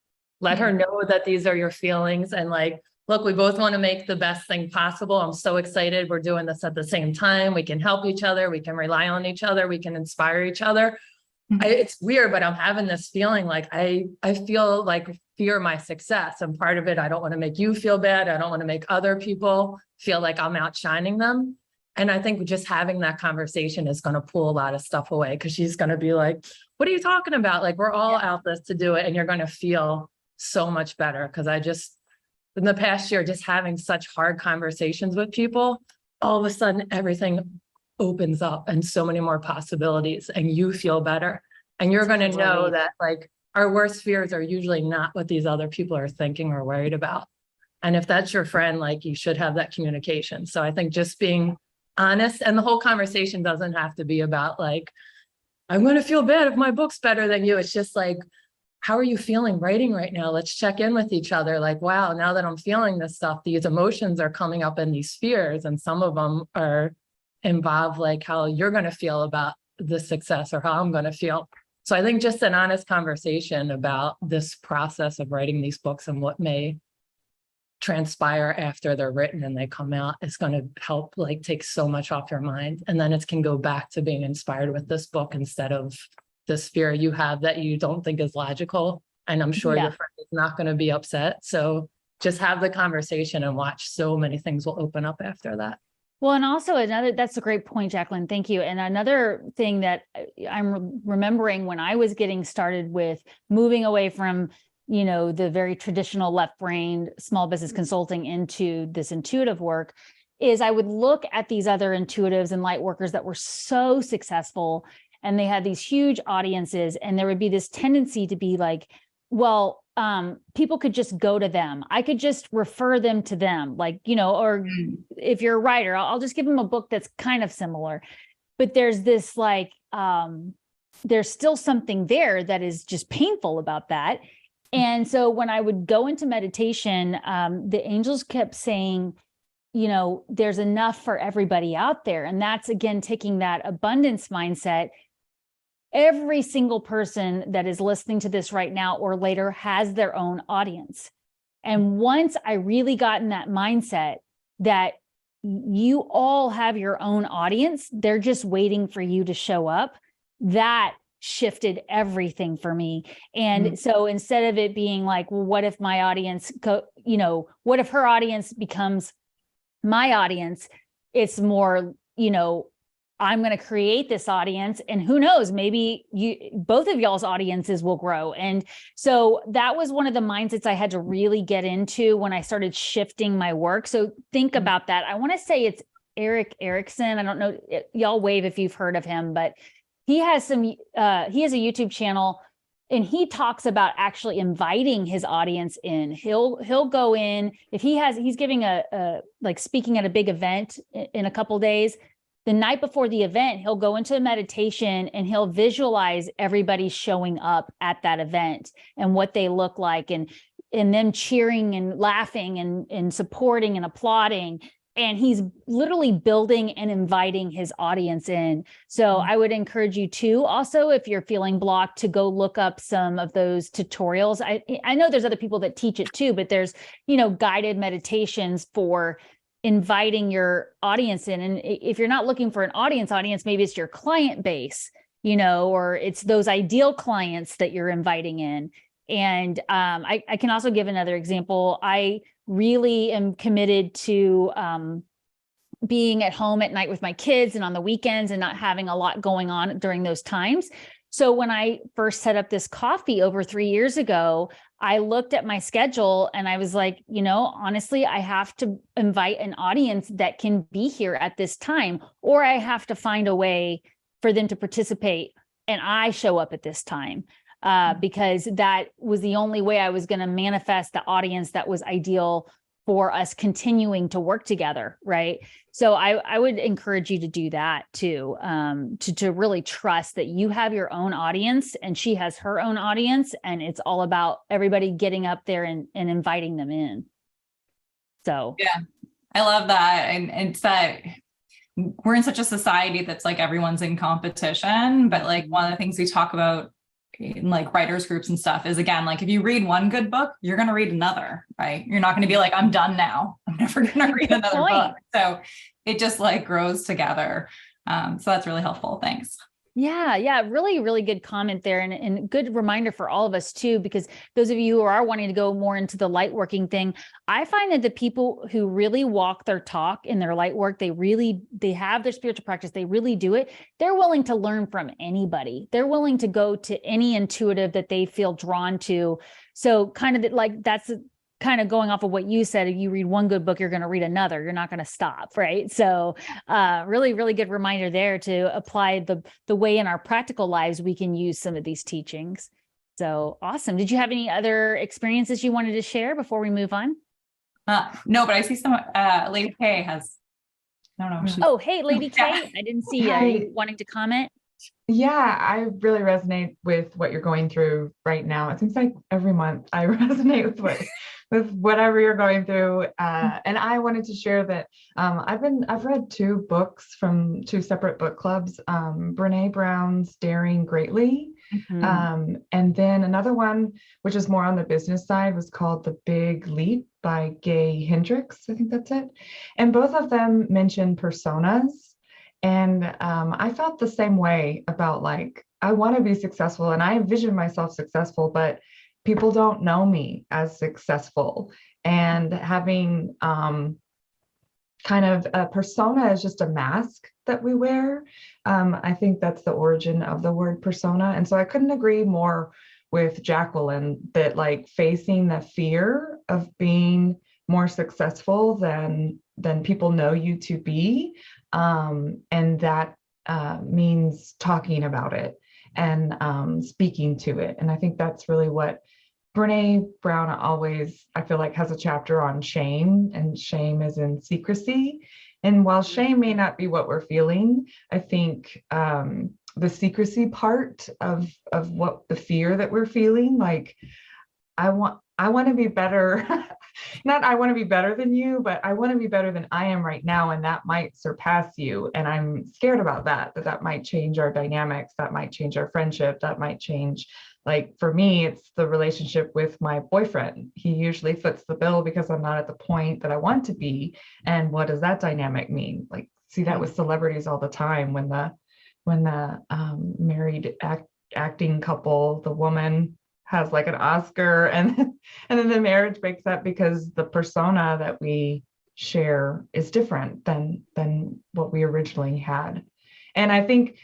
Let her know that these are your feelings, and like, look, we both want to make the best thing possible. I'm so excited. We're doing this at the same time. We can help each other. We can rely on each other. We can inspire each other. It's weird, but I'm having this feeling like I feel like fear my success. And part of it, I don't want to make you feel bad. I don't want to make other people feel like I'm outshining them. And I think just having that conversation is going to pull a lot of stuff away, because she's going to be like, what are you talking about? Like, we're all out this to do it. And you're going to feel so much better. Because in the past year, just having such hard conversations with people, all of a sudden everything opens up and so many more possibilities, and you feel better. And you're going to know that like our worst fears are usually not what these other people are thinking or worried about. And if that's your friend, like, you should have that communication. So I think just being honest, and the whole conversation doesn't have to be about like, I'm going to feel bad if my book's better than you. It's just like, how are you feeling writing right now? Let's check in with each other. Like, wow, now that I'm feeling this stuff, these emotions are coming up in these fears, and some of them are involved, like how you're going to feel about the success or how I'm going to feel. So I think just an honest conversation about this process of writing these books and what may transpire after they're written and they come out is going to help like take so much off your mind. And then it can go back to being inspired with this book instead of this fear you have that you don't think is logical. And I'm sure your friend is not going to be upset. So just have the conversation and watch. So many things will open up after that. Well, and also that's a great point, Jacqueline. Thank you. And another thing that I'm remembering when I was getting started with moving away from, the very traditional left-brained small business consulting into this intuitive work, is I would look at these other intuitives and light workers that were so successful, and they had these huge audiences, and there would be this tendency to be like, well, people could just go to them. I could just refer them to them, like, or if you're a writer, I'll just give them a book that's kind of similar. But there's this like, there's still something there that is just painful about that. And so when I would go into meditation, the angels kept saying, there's enough for everybody out there. And that's, again, taking that abundance mindset. Every single person that is listening to this right now or later has their own audience. And once I really got in that mindset that you all have your own audience, they're just waiting for you to show up, that shifted everything for me. And so instead of it being like, well, what if my audience what if her audience becomes my audience? It's more, I'm going to create this audience, and who knows, maybe both of y'all's audiences will grow. And so that was one of the mindsets I had to really get into when I started shifting my work. So think about that. I want to say it's Eric Erickson. I don't know, y'all wave if you've heard of him, but he has he has a YouTube channel, and he talks about actually inviting his audience in. He'll go in if he's giving a like speaking at a big event in a couple days. The night before the event, he'll go into a meditation and he'll visualize everybody showing up at that event and what they look like, and them cheering and laughing and supporting and applauding. and he's literally building and inviting his audience in. So I would encourage you to also, if you're feeling blocked, to go look up some of those tutorials. I know there's other people that teach it too, but there's, guided meditations for inviting your audience in. And if you're not looking for an audience, maybe it's your client base, or it's those ideal clients that you're inviting in. And I can also give another example. I really am committed to being at home at night with my kids and on the weekends and not having a lot going on during those times. So when I first set up this coffee over 3 years ago, I looked at my schedule and I was like, honestly, I have to invite an audience that can be here at this time, or I have to find a way for them to participate and I show up at this time. Because that was the only way I was going to manifest the audience that was ideal for us continuing to work together, right? So I would encourage you to do that too, to really trust that you have your own audience and she has her own audience, and it's all about everybody getting up there and inviting them in. So yeah, I love that. And it's that we're in such a society that's like everyone's in competition, but like one of the things we talk about in like writers groups and stuff is, again, like if you read one good book, you're going to read another, right? You're not going to be like, I'm done now, I'm never going to read another book. So it just like grows together. So that's really helpful. Thanks. Yeah. Really, really good comment there. And good reminder for all of us too, because those of you who are wanting to go more into the light working thing, I find that the people who really walk their talk in their light work, they have their spiritual practice, they really do it. They're willing to learn from anybody. They're willing to go to any intuitive that they feel drawn to. So kind of like that's kind of going off of what you said, if you read one good book, you're going to read another. You're not going to stop, right? So really, really good reminder there to apply the way in our practical lives we can use some of these teachings. So awesome. Did you have any other experiences you wanted to share before we move on? No, but I see some, Lady K has, I don't know. Oh, hey, Lady K, I didn't see you. Are you wanting to comment? Yeah, I really resonate with what you're going through right now. It seems like every month I resonate with whatever you're going through. And I wanted to share that I've read 2 books from 2 separate book clubs, Brene Brown's Daring Greatly. Mm-hmm. And then another one, which is more on the business side, was called The Big Leap by Gay Hendricks. I think that's it. And both of them mention personas. And I felt the same way about like, I want to be successful and I envision myself successful, but people don't know me as successful. And having kind of a persona is just a mask that we wear. I think that's the origin of the word persona. And so I couldn't agree more with Jacqueline that like facing the fear of being more successful than people know you to be. And that means talking about it and speaking to it. And I think that's really what Brene Brown always, I feel like, has a chapter on shame, and shame is in secrecy. And while shame may not be what we're feeling, I think the secrecy part of what the fear that we're feeling, like, I want to be better. Not I want to be better than you, but I want to be better than I am right now. And that might surpass you. And I'm scared about that might change our dynamics. That might change our friendship. That might change, like for me, it's the relationship with my boyfriend. He usually foots the bill because I'm not at the point that I want to be. And what does that dynamic mean? Like, see that with celebrities all the time when the married acting couple, the woman has like an Oscar and then the marriage breaks up because the persona that we share is different than what we originally had. And I think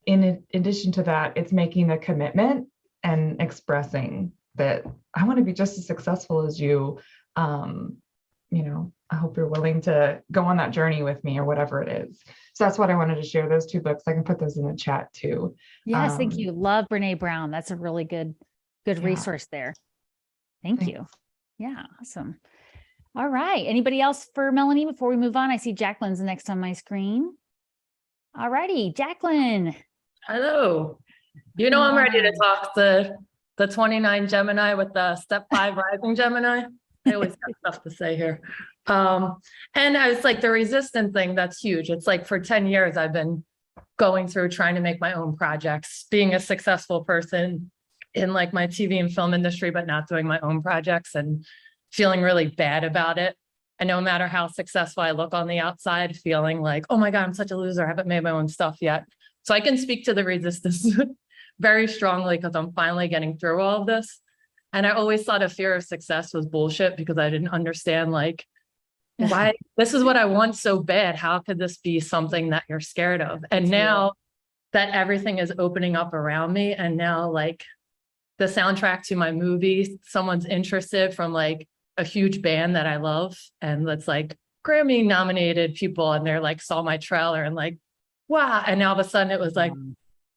in addition to that, it's making a commitment and expressing that I want to be just as successful as you. I hope you're willing to go on that journey with me or whatever it is. So that's what I wanted to share, those 2 books. I can put those in the chat too. Yes, thank you. Love Brene Brown. That's a really good resource there. Thanks. You. Yeah, awesome. All right. Anybody else for Melanie before we move on? I see Jacqueline's next on my screen. All righty, Jacqueline. Hello. I'm ready to talk the 29 Gemini with the step 5 rising Gemini. I always got stuff to say here. And I was like, the resistant thing, that's huge. It's like for 10 years, I've been going through trying to make my own projects, being a successful person in like my TV and film industry, but not doing my own projects and feeling really bad about it. And no matter how successful I look on the outside, feeling like, oh my God, I'm such a loser. I haven't made my own stuff yet. So I can speak to the resistance very strongly because I'm finally getting through all of this. And I always thought a fear of success was bullshit because I didn't understand like, why this is what I want so bad. How could this be something that you're scared of? And now that everything is opening up around me, and now like the soundtrack to my movie, someone's interested from like a huge band that I love, and that's like Grammy nominated people, and they're like saw my trailer and like, wow. And all of a sudden it was like,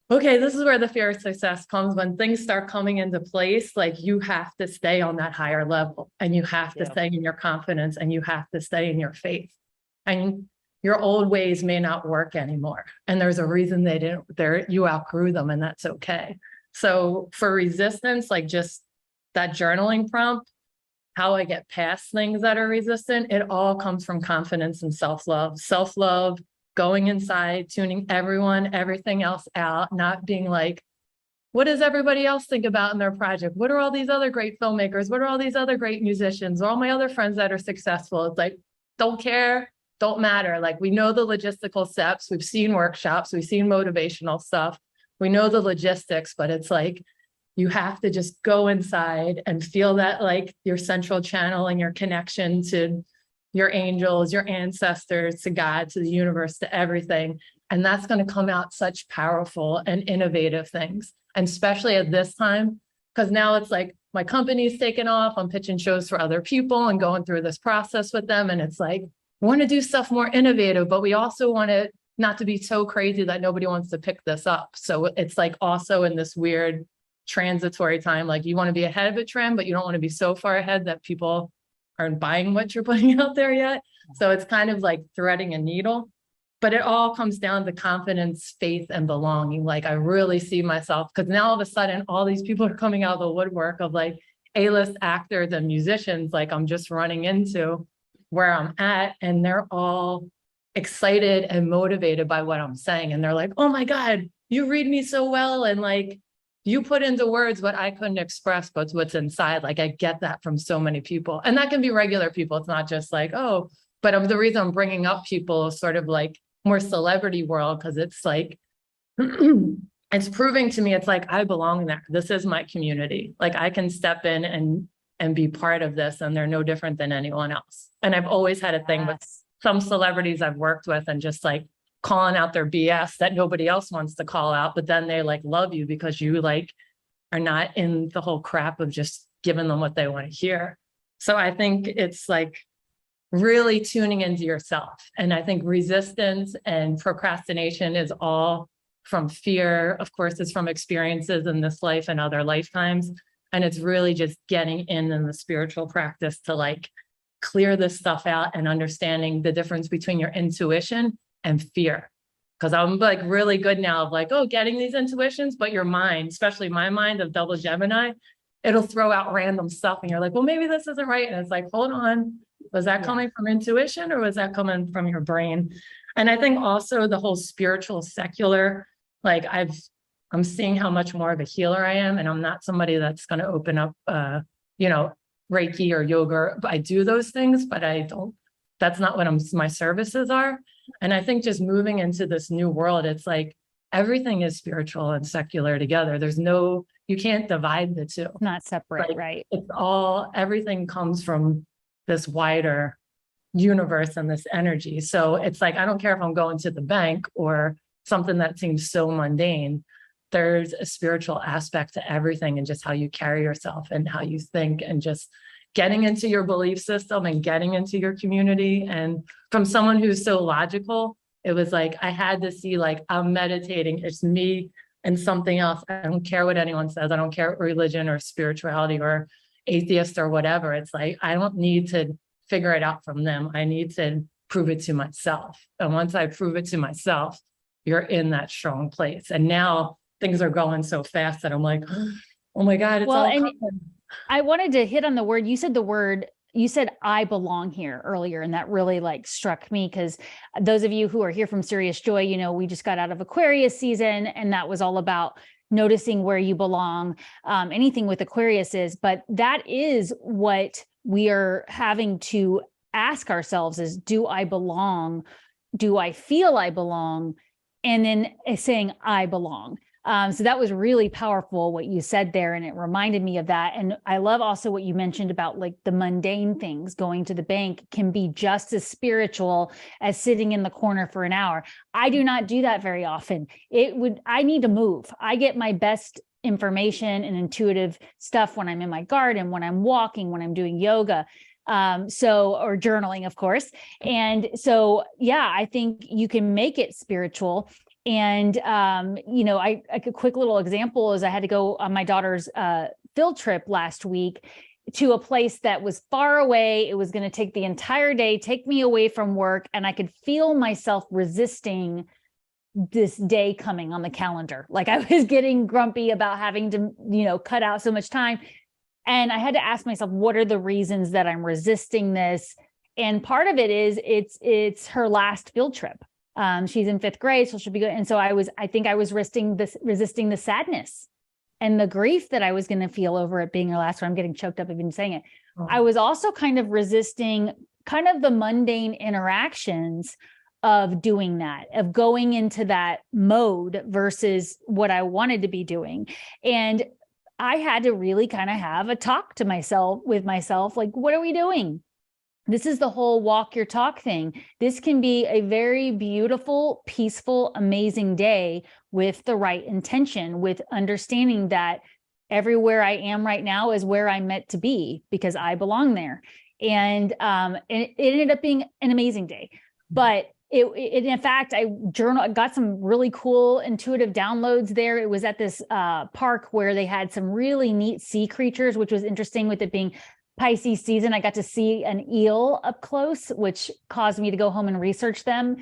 okay, this is where the fear of success comes when things start coming into place. Like you have to stay on that higher level, and you have to stay in your confidence, and you have to stay in your faith. And your old ways may not work anymore. And there's a reason they didn't, you outgrew them, and that's okay. So for resistance, like just that journaling prompt, how I get past things that are resistant, it all comes from confidence and self-love, going inside, tuning everything else out, not being like, what does everybody else think about in their project? What are all these other great filmmakers? What are all these other great musicians? All my other friends that are successful? It's like, don't care, don't matter. Like we know the logistical steps. We've seen workshops, we've seen motivational stuff. We know the logistics, but it's like, you have to just go inside and feel that like your central channel and your connection to your angels, your ancestors, to God, to the universe, to everything. And that's going to come out such powerful and innovative things. And especially at this time, because now it's like my company's taken off, I'm pitching shows for other people and going through this process with them. And it's like, we want to do stuff more innovative, but we also want it not to be so crazy that nobody wants to pick this up. So it's like also in this weird transitory time, like you want to be ahead of a trend, but you don't want to be so far ahead that people aren't buying what you're putting out there yet. So it's kind of like threading a needle, but it all comes down to confidence, faith, and belonging. Like I really see myself, because now all of a sudden, all these people are coming out of the woodwork of like A-list actors and musicians, like I'm just running into where I'm at, and they're all excited and motivated by what I'm saying. And they're like, oh my God, you read me so well. And like, you put into words what I couldn't express, but what's inside. Like I get that from so many people, and that can be regular people. It's not just like, oh, but the reason I'm bringing up people sort of like more celebrity world, because it's like, it's proving to me, it's like, I belong there. This is my community. Like I can step in and be part of this, and they're no different than anyone else. And I've always had a thing with some celebrities I've worked with, and just like calling out their BS that nobody else wants to call out, but then they like love you because you like are not in the whole crap of just giving them what they want to hear. So I think it's like really tuning into yourself. And I think resistance and procrastination is all from fear. Of course, it's from experiences in this life and other lifetimes. And it's really just getting in the spiritual practice to like clear this stuff out and understanding the difference between your intuition and fear. Because I'm like really good now of like, oh, getting these intuitions, but your mind, especially my mind of double Gemini, it'll throw out random stuff. And you're like, well, maybe this isn't right. And it's like, hold on, was that coming from intuition, or was that coming from your brain? And I think also the whole spiritual secular, like I'm seeing how much more of a healer I am. And I'm not somebody that's going to open up, Reiki or yoga. I do those things, but I don't, that's not what my services are. And I think just moving into this new world, it's like everything is spiritual and secular together. You can't divide the two. Not separate, like, right? It's all, everything comes from this wider universe and this energy. So it's like, I don't care if I'm going to the bank or something that seems so mundane. There's a spiritual aspect to everything, and just how you carry yourself and how you think, and just getting into your belief system and getting into your community. And from someone who's so logical, it was like, I had to see, like, I'm meditating. It's me and something else. I don't care what anyone says. I don't care what religion or spirituality or atheist or whatever. It's like, I don't need to figure it out from them. I need to prove it to myself. And once I prove it to myself, you're in that strong place. And now things are going so fast that I'm like, oh my God, it's all coming. I wanted to hit on the word, you said the word, you said I belong here earlier, and that really like struck me, because those of you who are here from Serious Joy, you know, we just got out of Aquarius season, and that was all about noticing where you belong. Anything with Aquarius is, but that is what we are having to ask ourselves is, do I belong? Do I feel I belong? And then saying I belong. So that was really powerful what you said there. And it reminded me of that. And I love also what you mentioned about like the mundane things. Going to the bank can be just as spiritual as sitting in the corner for an hour. I do not do that very often. I need to move. I get my best information and intuitive stuff when I'm in my garden, when I'm walking, when I'm doing yoga. Or journaling, of course. And so, yeah, I think you can make it spiritual. And, you know, a quick little example is I had to go on my daughter's field trip last week to a place that was far away. It was going to take the entire day, take me away from work. And I could feel myself resisting this day coming on the calendar. Like I was getting grumpy about having to, you know, cut out so much time. And I had to ask myself, what are the reasons that I'm resisting this? And part of it is it's her last field trip. She's in 5th grade, so she'll be good. And so I think I was resisting the sadness and the grief that I was going to feel over it being her last one. I'm getting choked up even saying it. Oh. I was also kind of resisting kind of the mundane interactions of doing that, of going into that mode versus what I wanted to be doing. And I had to really kind of have a talk to myself with myself, like, what are we doing? This is the whole walk your talk thing. This can be a very beautiful, peaceful, amazing day with the right intention, with understanding that everywhere I am right now is where I'm meant to be because I belong there. And it ended up being an amazing day. But in fact, I got some really cool intuitive downloads there. It was at this park where they had some really neat sea creatures, which was interesting with it being Pisces season. I got to see an eel up close, which caused me to go home and research them.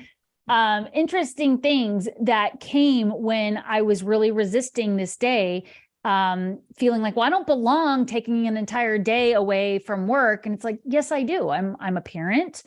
Interesting things that came when I was really resisting this day, feeling like, well, I don't belong taking an entire day away from work. And it's like, yes, I do. I'm a parent.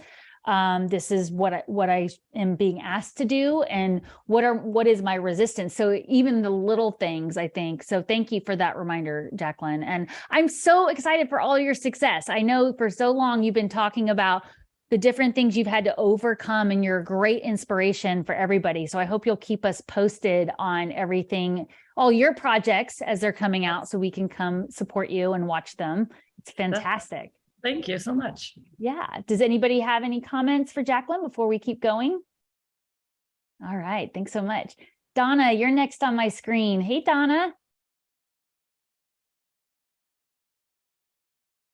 This is what I am being asked to do, and what is my resistance? So even the little things, I think. So thank you for that reminder, Jacqueline. And I'm so excited for all your success. I know for so long you've been talking about the different things you've had to overcome, and you're a great inspiration for everybody. So I hope you'll keep us posted on everything, all your projects as they're coming out, so we can come support you and watch them. It's fantastic. Thank you so much. Yeah. Does anybody have any comments for Jacqueline before we keep going? All right. Thanks so much. Donna, you're next on my screen. Hey, Donna.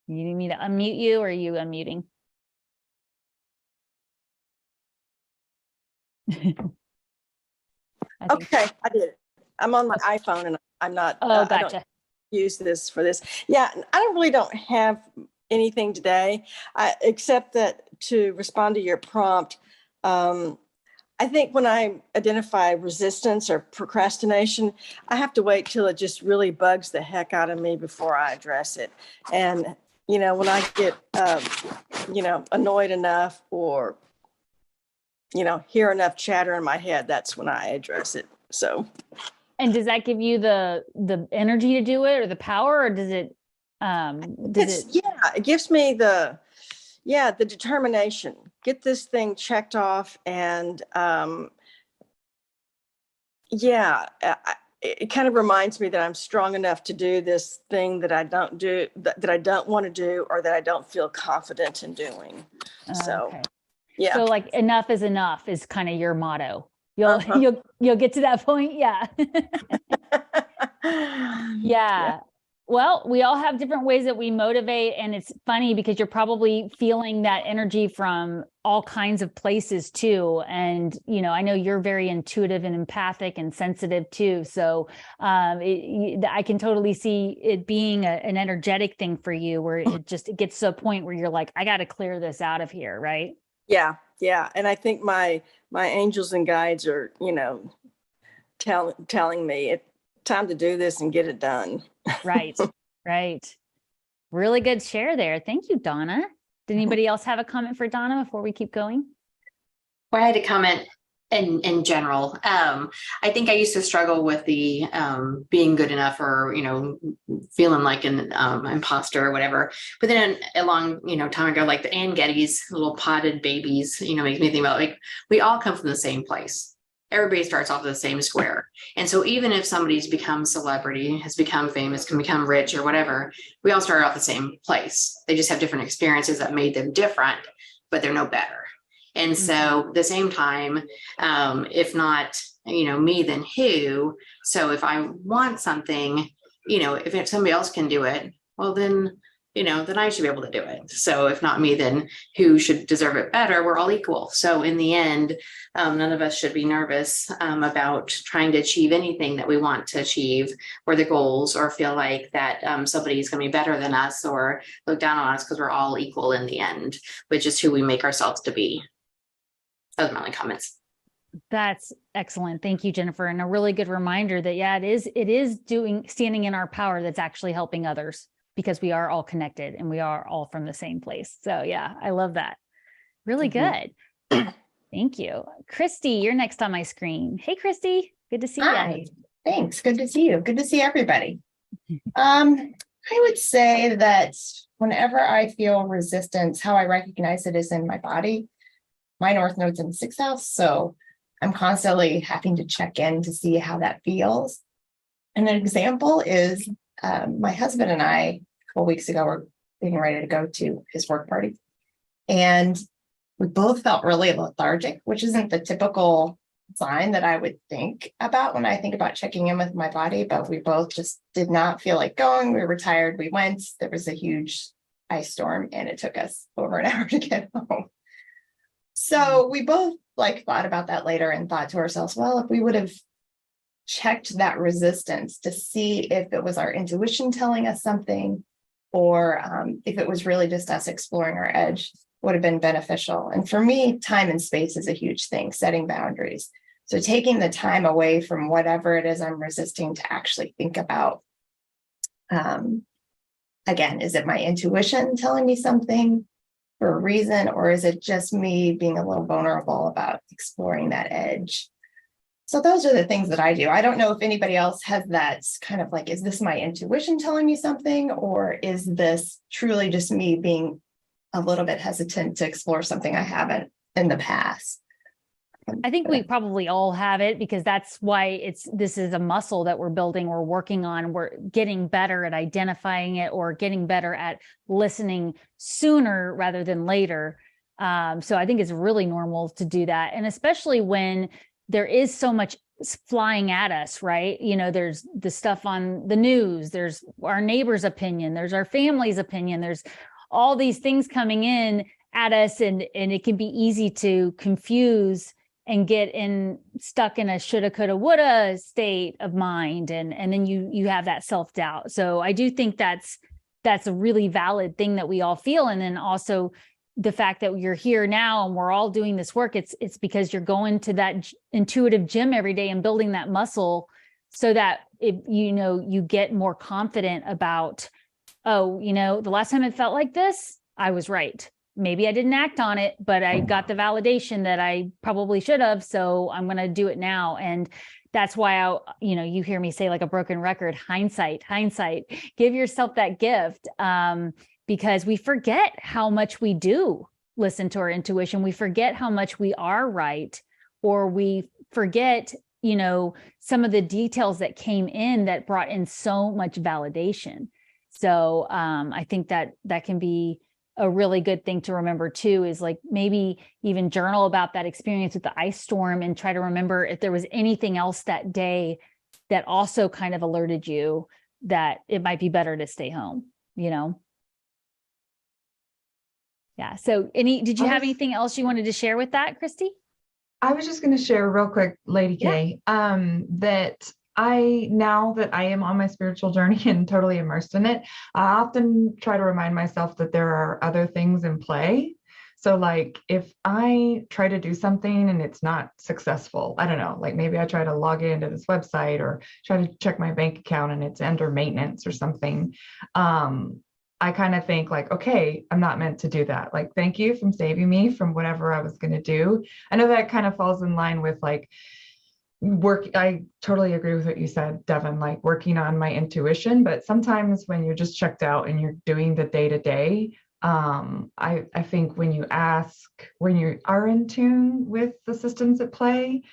You need me to unmute you, or are you unmuting? Okay, I did it. I'm on my iPhone and I'm not. Oh, gotcha. I don't use this for this. Yeah, I really don't have anything today, except that to respond to your prompt. I think when I identify resistance or procrastination, I have to wait till it just really bugs the heck out of me before I address it. And, you know, when I get, annoyed enough or, hear enough chatter in my head, that's when I address it. So. And does that give you the energy to do it, or the power, or does it? It gives me the determination. Get this thing checked off, and it kind of reminds me that I'm strong enough to do this thing that I don't do, that I don't want to do, or that I don't feel confident in doing. So, okay. Yeah. So like enough is kind of your motto. You'll get to that point. Yeah. Yeah. Well, we all have different ways that we motivate, and it's funny because you're probably feeling that energy from all kinds of places too. And, I know you're very intuitive and empathic and sensitive too. So I can totally see it being an energetic thing for you, where it gets to a point where you're like, I got to clear this out of here. Right. Yeah. Yeah. And I think my angels and guides are, telling me it's time to do this and get it done. Right. Right. Really good share there. Thank you, Donna. Did anybody else have a comment for Donna before we keep going? Well, I had a comment in general. I think I used to struggle with the being good enough, or feeling like an imposter or whatever. But then a long time ago, like the Ann Getty's little potted babies, makes me think about, like, we all come from the same place. Everybody starts off the same square. And so even if somebody's become celebrity, has become famous, can become rich or whatever, we all start off the same place. They just have different experiences that made them different, but they're no better. And so at the same time, if not, me, then who? So if I want something, if somebody else can do it, well, then I should be able to do it. So if not me, then who should deserve it better? We're all equal. So in the end, none of us should be nervous about trying to achieve anything that we want to achieve, or the goals, or feel like that somebody's going to be better than us or look down on us, because we're all equal in the end, which is who we make ourselves to be. Those are my only comments. That's excellent. Thank you, Jennifer. And a really good reminder that, yeah, it is standing in our power that's actually helping others, because we are all connected and we are all from the same place. So yeah, I love that. Really good. Thank you. Christy, you're next on my screen. Hey, Christy. Good to see Hi. you. Thanks. Good to see you. Good to see everybody. I would say that whenever I feel resistance, how I recognize it is in my body. My North Node's in the 6th house, so I'm constantly having to check in to see how that feels. And an example is my husband and I, a couple weeks ago, were getting ready to go to his work party. And we both felt really lethargic, which isn't the typical sign that I would think about when I think about checking in with my body, but we both just did not feel like going. We were tired. We went. There was a huge ice storm, and it took us over an hour to get home. So we both thought about that later and thought to ourselves, well, if we would have checked that resistance to see if it was our intuition telling us something, or if it was really just us exploring our edge, would have been beneficial. And for me, time and space is a huge thing, setting boundaries. So taking the time away from whatever it is I'm resisting to actually think about, again, is it my intuition telling me something for a reason, or is it just me being a little vulnerable about exploring that edge? So those are the things that I do. I don't know if anybody else has that kind of is this my intuition telling me something, or is this truly just me being a little bit hesitant to explore something I haven't in the past? I think we probably all have it, because that's why this is a muscle that we're building, we're working on, we're getting better at identifying it, or getting better at listening sooner rather than later. So I think it's really normal to do that. And especially when there is so much flying at us, right? There's the stuff on the news, there's our neighbor's opinion, there's our family's opinion, there's all these things coming in at us, and it can be easy to confuse and get stuck in a shoulda, coulda, woulda state of mind. And then you have that self-doubt. So I do think that's a really valid thing that we all feel. And then also the fact that you're here now and we're all doing this work, it's because you're going to that intuitive gym every day and building that muscle, so that you get more confident about, the last time it felt like this, I was right. Maybe I didn't act on it, but I got the validation that I probably should have. So I'm going to do it now. And that's why you hear me say, like a broken record, hindsight, give yourself that gift. Because we forget how much we do listen to our intuition. We forget how much we are right, or we forget, some of the details that came in that brought in so much validation. So I think that can be a really good thing to remember too, is maybe even journal about that experience with the ice storm, and try to remember if there was anything else that day that also kind of alerted you that it might be better to stay home, Yeah. So did you have anything else you wanted to share with that, Christy? I was just going to share real quick, Lady K, that now that I am on my spiritual journey and totally immersed in it, I often try to remind myself that there are other things in play. So if I try to do something and it's not successful, I don't know, maybe I try to log into this website or try to check my bank account and it's under maintenance or something. I kind of think like, okay, I'm not meant to do that. Like, thank you from saving me from whatever I was going to do. I know that kind of falls in line with like work. I totally agree with what you said, Devon, like working on my intuition. But sometimes when you're just checked out and you're doing the day to day, I think when you ask, when you are in tune with the systems at play,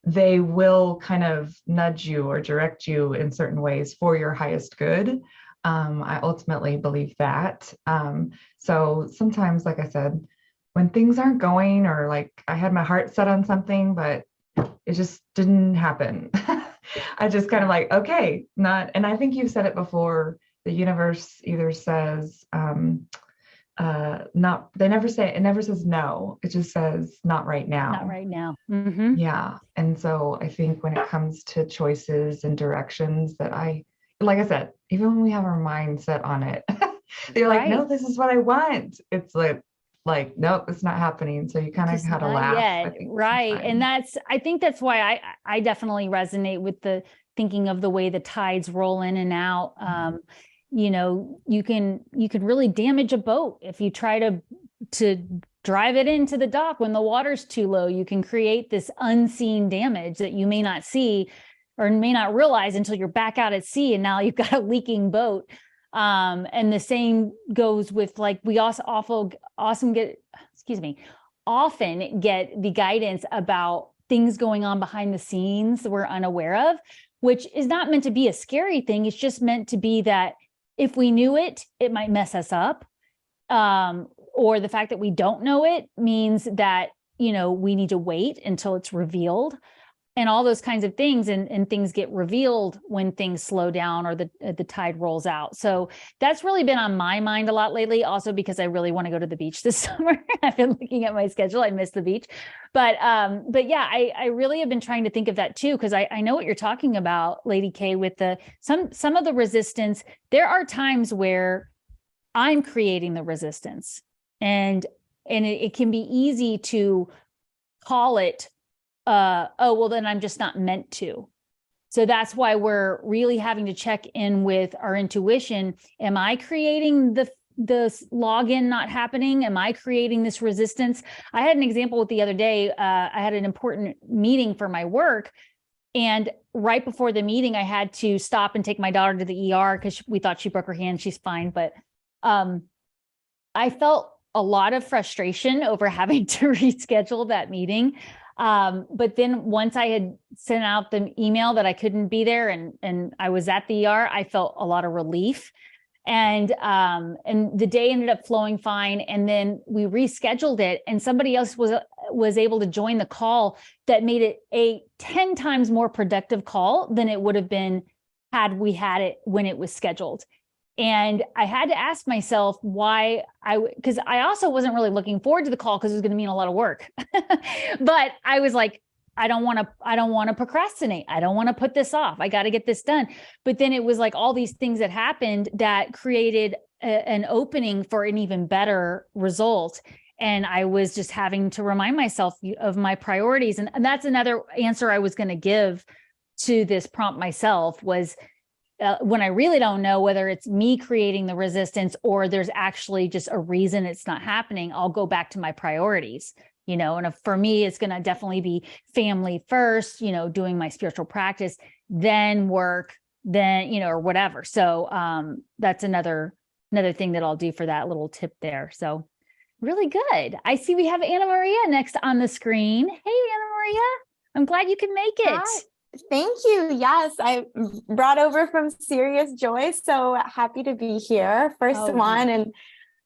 they will kind of nudge you or direct you in certain ways for your highest good. I ultimately believe that. So sometimes, like I said, when things aren't going, or like I had my heart set on something, but it just didn't happen. I just kind of like, okay, not, and I think you've said it before, the universe either says, not, they never say, it never says no, it just says not right now. Not right now. Mm-hmm. Yeah. And so I think when it comes to choices and directions that like I said, even when we have our mind set on it, they're like, no, this is what I want. It's like, nope, it's not happening. So you kind of had to laugh. Yet. Right. And I think that's why I definitely resonate with the thinking of the way the tides roll in and out. You know, you can really damage a boat if you try to drive it into the dock when the water's too low. You can create this unseen damage that you may not see or may not realize until you're back out at sea and now you've got a leaking boat. And the same goes with like, we also often get the guidance about things going on behind the scenes that we're unaware of, which is not meant to be a scary thing. It's just meant to be that if we knew it, it might mess us up. Or the fact that we don't know it means that, you know, we need to wait until it's revealed. And all those kinds of things, and things get revealed when things slow down or the tide rolls out. So that's really been on my mind a lot lately, also because I really want to go to the beach this summer. I've been looking at my schedule. I miss the beach. But yeah, I really have been trying to think of that too, because I know what you're talking about, Lady K, with some of the resistance. There are times where I'm creating the resistance, and it can be easy to call it, oh, well, then I'm just not meant to. So that's why we're really having to check in with our intuition. Am I creating the login not happening? Am I creating this resistance? I had an example with the other day. I had an important meeting for my work. And right before the meeting, I had to stop and take my daughter to the ER because we thought she broke her hand. She's fine. But I felt a lot of frustration over having to reschedule that meeting. But then once I had sent out the email that I couldn't be there and I was at the ER, I felt a lot of relief. And the day ended up flowing fine. And then we rescheduled it, and somebody else was able to join the call that made it a 10 times more productive call than it would have been had we had it when it was scheduled. And I had to ask myself why because I also wasn't really looking forward to the call because it was going to mean a lot of work. But I was like, I don't want to procrastinate. I don't want to put this off. I got to get this done. But then it was like all these things that happened that created an opening for an even better result. And I was just having to remind myself of my priorities. And that's another answer I was going to give to this prompt myself was, when I really don't know whether it's me creating the resistance or there's actually just a reason it's not happening, I'll go back to my priorities, you know, and for me, it's going to definitely be family first, you know, doing my spiritual practice, then work, then, you know, or whatever. So that's another thing that I'll do for that little tip there. So really good. I see we have Anna Maria next on the screen. Hey, Anna Maria, I'm glad you can make it. Hi. Thank you. Yes, I brought over from Serious Joy. So happy to be here. First one.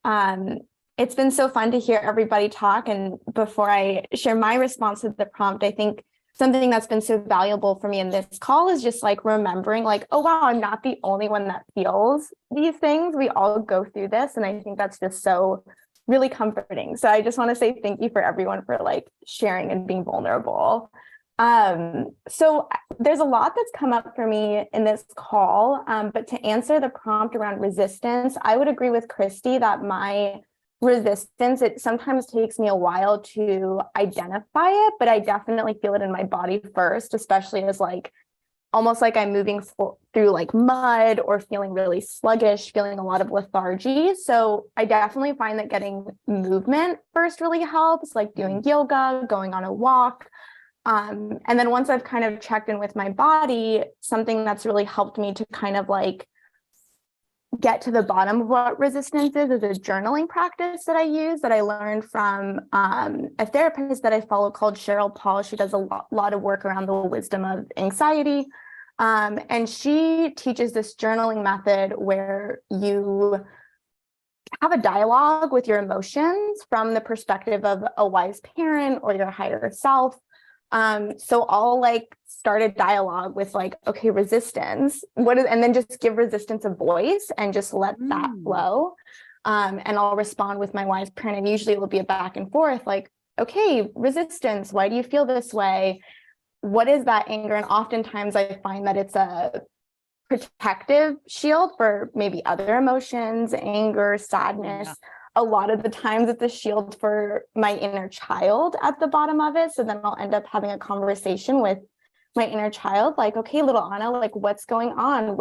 And it's been so fun to hear everybody talk. And before I share my response to the prompt, I think something that's been so valuable for me in this call is just like remembering like, oh, wow, I'm not the only one that feels these things. We all go through this. And I think that's just so really comforting. So I just want to say thank you for everyone for like sharing and being vulnerable. So there's a lot that's come up for me in this call, but to answer the prompt around resistance, I would agree with Christy that my resistance, it sometimes takes me a while to identify it, but I definitely feel it in my body first, especially as like almost like I'm moving through like mud or feeling really sluggish, feeling a lot of lethargy. So I definitely find that getting movement first really helps, like doing yoga, going on a walk. And then once I've kind of checked in with my body, something that's really helped me to kind of like get to the bottom of what resistance is a journaling practice that I use that I learned from a therapist that I follow called Cheryl Paul. She does a lot of work around the wisdom of anxiety. And she teaches this journaling method where you have a dialogue with your emotions from the perspective of a wise parent or your higher self. So I'll like start a dialogue with like, okay, resistance, and then just give resistance a voice and just let that flow. And I'll respond with my wise parent, and usually it will be a back and forth, like, okay, resistance, why do you feel this way? What is that anger? And oftentimes I find that it's a protective shield for maybe other emotions, anger, sadness. A lot of the times it's a shield for my inner child at the bottom of it. So then I'll end up having a conversation with my inner child, like, okay, little Anna, like, what's going on?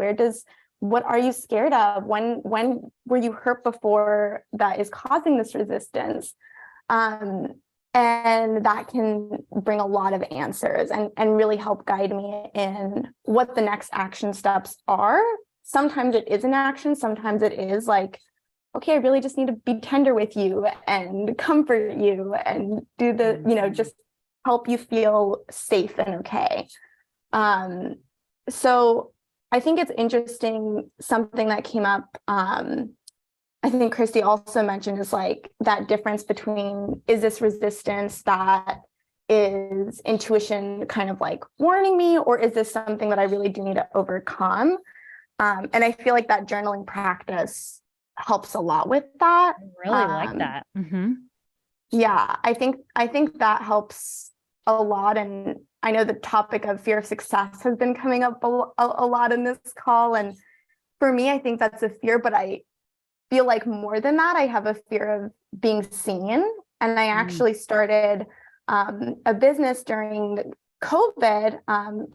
What are you scared of? When were you hurt before that is causing this resistance? And that can bring a lot of answers and really help guide me in what the next action steps are. Sometimes it is an action. Sometimes it is like, okay, I really just need to be tender with you and comfort you and do the, just help you feel safe and okay. So I think it's interesting, something that came up, I think Christy also mentioned, is like that difference between, is this resistance that is intuition kind of like warning me, or is this something that I really do need to overcome? And I feel like that journaling practice helps a lot with that. I really like that. Mm-hmm. Yeah, I think that helps a lot. And I know the topic of fear of success has been coming up a lot in this call. And for me, I think that's a fear, but I feel like more than that, I have a fear of being seen. And I actually started a business during COVID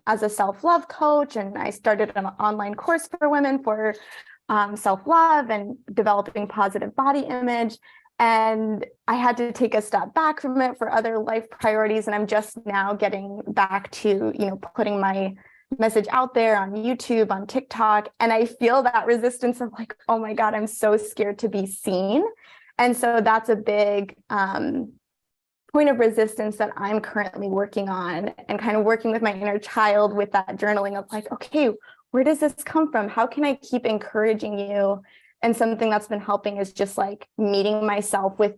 as a self-love coach. And I started an online course for women for self-love and developing positive body image. And I had to take a step back from it for other life priorities. And I'm just now getting back to, putting my message out there on YouTube, on TikTok. And I feel that resistance of like, oh my God, I'm so scared to be seen. And so that's a big point of resistance that I'm currently working on, and kind of working with my inner child with that journaling of like, okay, where does this come from? How can I keep encouraging you? And something that's been helping is just like meeting myself with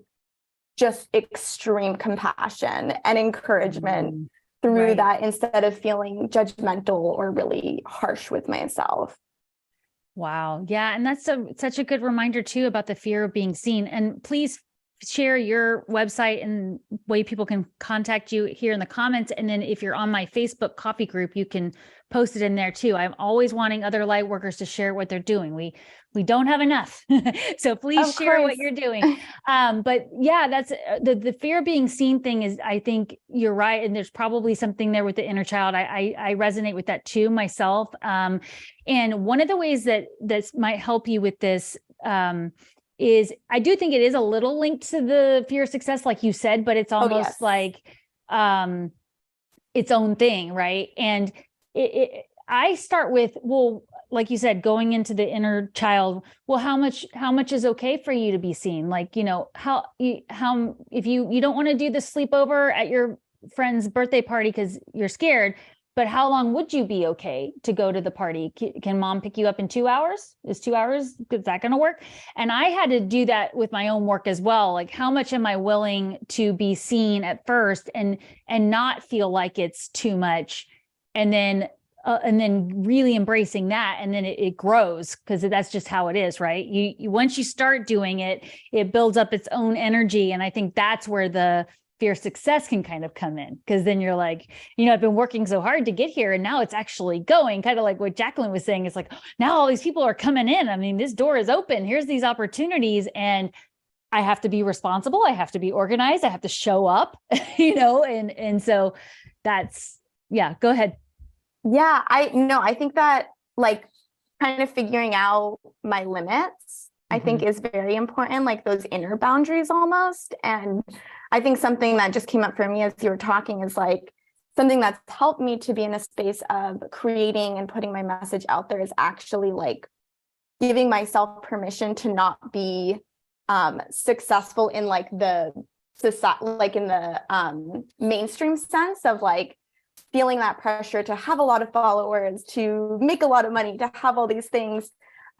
just extreme compassion and encouragement through that, instead of feeling judgmental or really harsh with myself. Wow. Yeah. And that's such a good reminder too about the fear of being seen. And please share your website and way people can contact you here in the comments. And then if you're on my Facebook coffee group, you can post it in there too. I'm always wanting other light workers to share what they're doing. We don't have enough. So please share what you're doing. But yeah, that's the fear of being seen thing is, I think you're right. And there's probably something there with the inner child. I resonate with that too myself. And one of the ways that might help you with this, is I do think it is a little linked to the fear of success, like you said, but it's almost like its own thing, right? And I start with, well, like you said, going into the inner child. Well, how much is okay for you to be seen? Like, how if you don't want to do the sleepover at your friend's birthday party because you're scared, but how long would you be okay to go to the party? Can mom pick you up in 2 hours? Is 2 hours, is that going to work? And I had to do that with my own work as well. Like, how much am I willing to be seen at first and not feel like it's too much? And then really embracing that. And then it grows, because that's just how it is, right? You once you start doing it, it builds up its own energy. And I think that's where the fear of success can kind of come in, because then you're like, I've been working so hard to get here, and now it's actually going, kind of like what Jacqueline was saying. It's like, now all these people are coming in. I mean, this door is open. Here's these opportunities, and I have to be responsible. I have to be organized. I have to show up, and so that's, yeah, go ahead. Yeah, I think that like kind of figuring out my limits, I think is very important, like those inner boundaries almost. And I think something that just came up for me as you were talking is like something that's helped me to be in a space of creating and putting my message out there is actually like giving myself permission to not be successful in like the society, like in the mainstream sense of like feeling that pressure to have a lot of followers, to make a lot of money, to have all these things.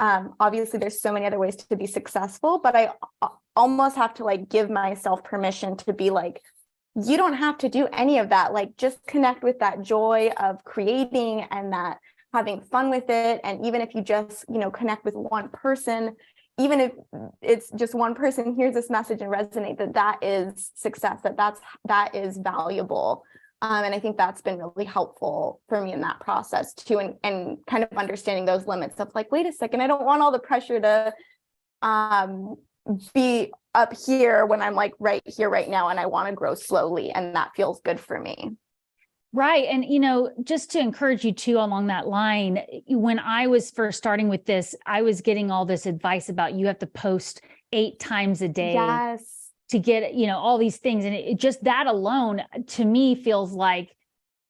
Obviously, there's so many other ways to be successful, but I almost have to like give myself permission to be like, you don't have to do any of that. Like, just connect with that joy of creating and that having fun with it. And even if you just, connect with one person, even if it's just one person hears this message and resonate, that is success, that is valuable. And I think that's been really helpful for me in that process too, and kind of understanding those limits of like, wait a second, I don't want all the pressure to be up here when I'm like right here, right now, and I want to grow slowly, and that feels good for me. Right. And, just to encourage you too, along that line, when I was first starting with this, I was getting all this advice about you have to post 8 times a day. Yes. To get, all these things. And it just, that alone to me feels like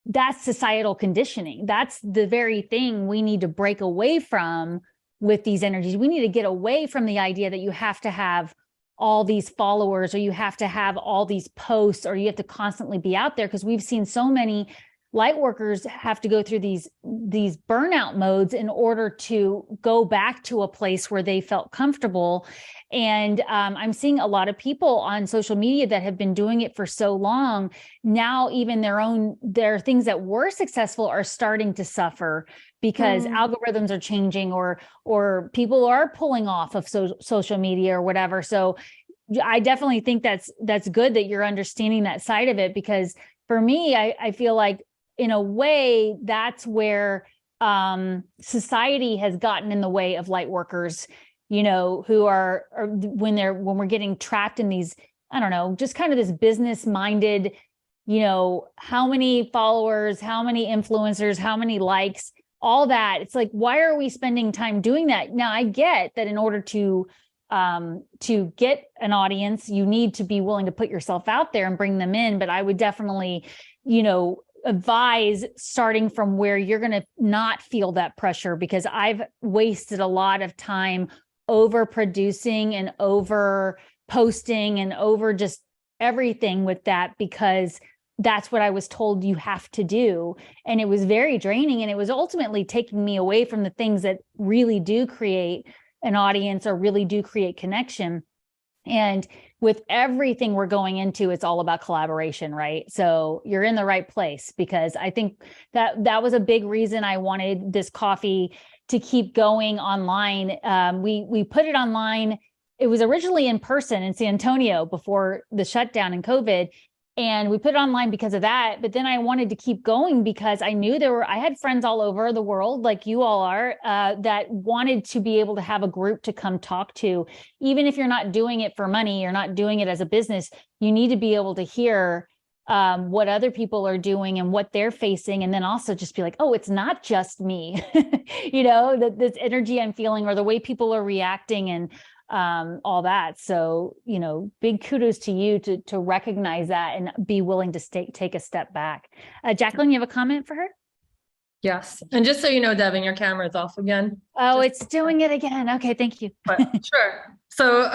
that's societal conditioning. That's the very thing we need to break away from with these energies. We need to get away from the idea that you have to have all these followers, or you have to have all these posts, or you have to constantly be out there, because we've seen so many light workers have to go through these burnout modes in order to go back to a place where they felt comfortable. And I'm seeing a lot of people on social media that have been doing it for so long. Now, even their things that were successful are starting to suffer because algorithms are changing, or people are pulling off of social media or whatever. So I definitely think that's good that you're understanding that side of it, because for me, I feel like in a way that's where society has gotten in the way of light workers, who are when we're getting trapped in these, I don't know, just kind of this business minded, how many followers, how many influencers, how many likes, all that. It's like, why are we spending time doing that? Now, I get that in order to get an audience, you need to be willing to put yourself out there and bring them in. But I would definitely, advise starting from where you're going to not feel that pressure, because I've wasted a lot of time over producing and over posting and over just everything with that, because that's what I was told you have to do. And it was very draining, and it was ultimately taking me away from the things that really do create an audience or really do create connection. And with everything we're going into, it's all about collaboration, right? So you're in the right place, because I think that was a big reason I wanted this coffee to keep going online. We put it online. It was originally in person in San Antonio before the shutdown and COVID. And we put it online because of that. But then I wanted to keep going because I knew I had friends all over the world, like you all are, that wanted to be able to have a group to come talk to. Even if you're not doing it for money, you're not doing it as a business, you need to be able to hear what other people are doing and what they're facing. And then also just be like, oh, it's not just me, this energy I'm feeling, or the way people are reacting, and all that. So, big kudos to you to recognize that and be willing to take a step back. Jacqueline, you have a comment for her? Yes. And just so you know, Devon, your camera is off again. Oh, it's doing it again. Okay. Thank you. But sure. So,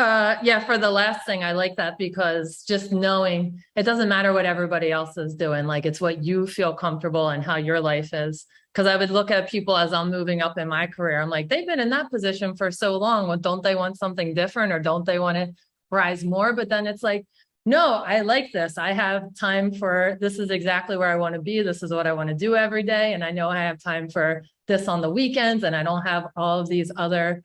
for the last thing, I like that, because just knowing it doesn't matter what everybody else is doing, like it's what you feel comfortable and how your life is. Because I would look at people as I'm moving up in my career. I'm like, they've been in that position for so long. Well, don't they want something different, or don't they want to rise more? But then it's like, no, I like this. I have time for, this is exactly where I want to be. This is what I want to do every day. And I know I have time for this on the weekends, and I don't have all of these other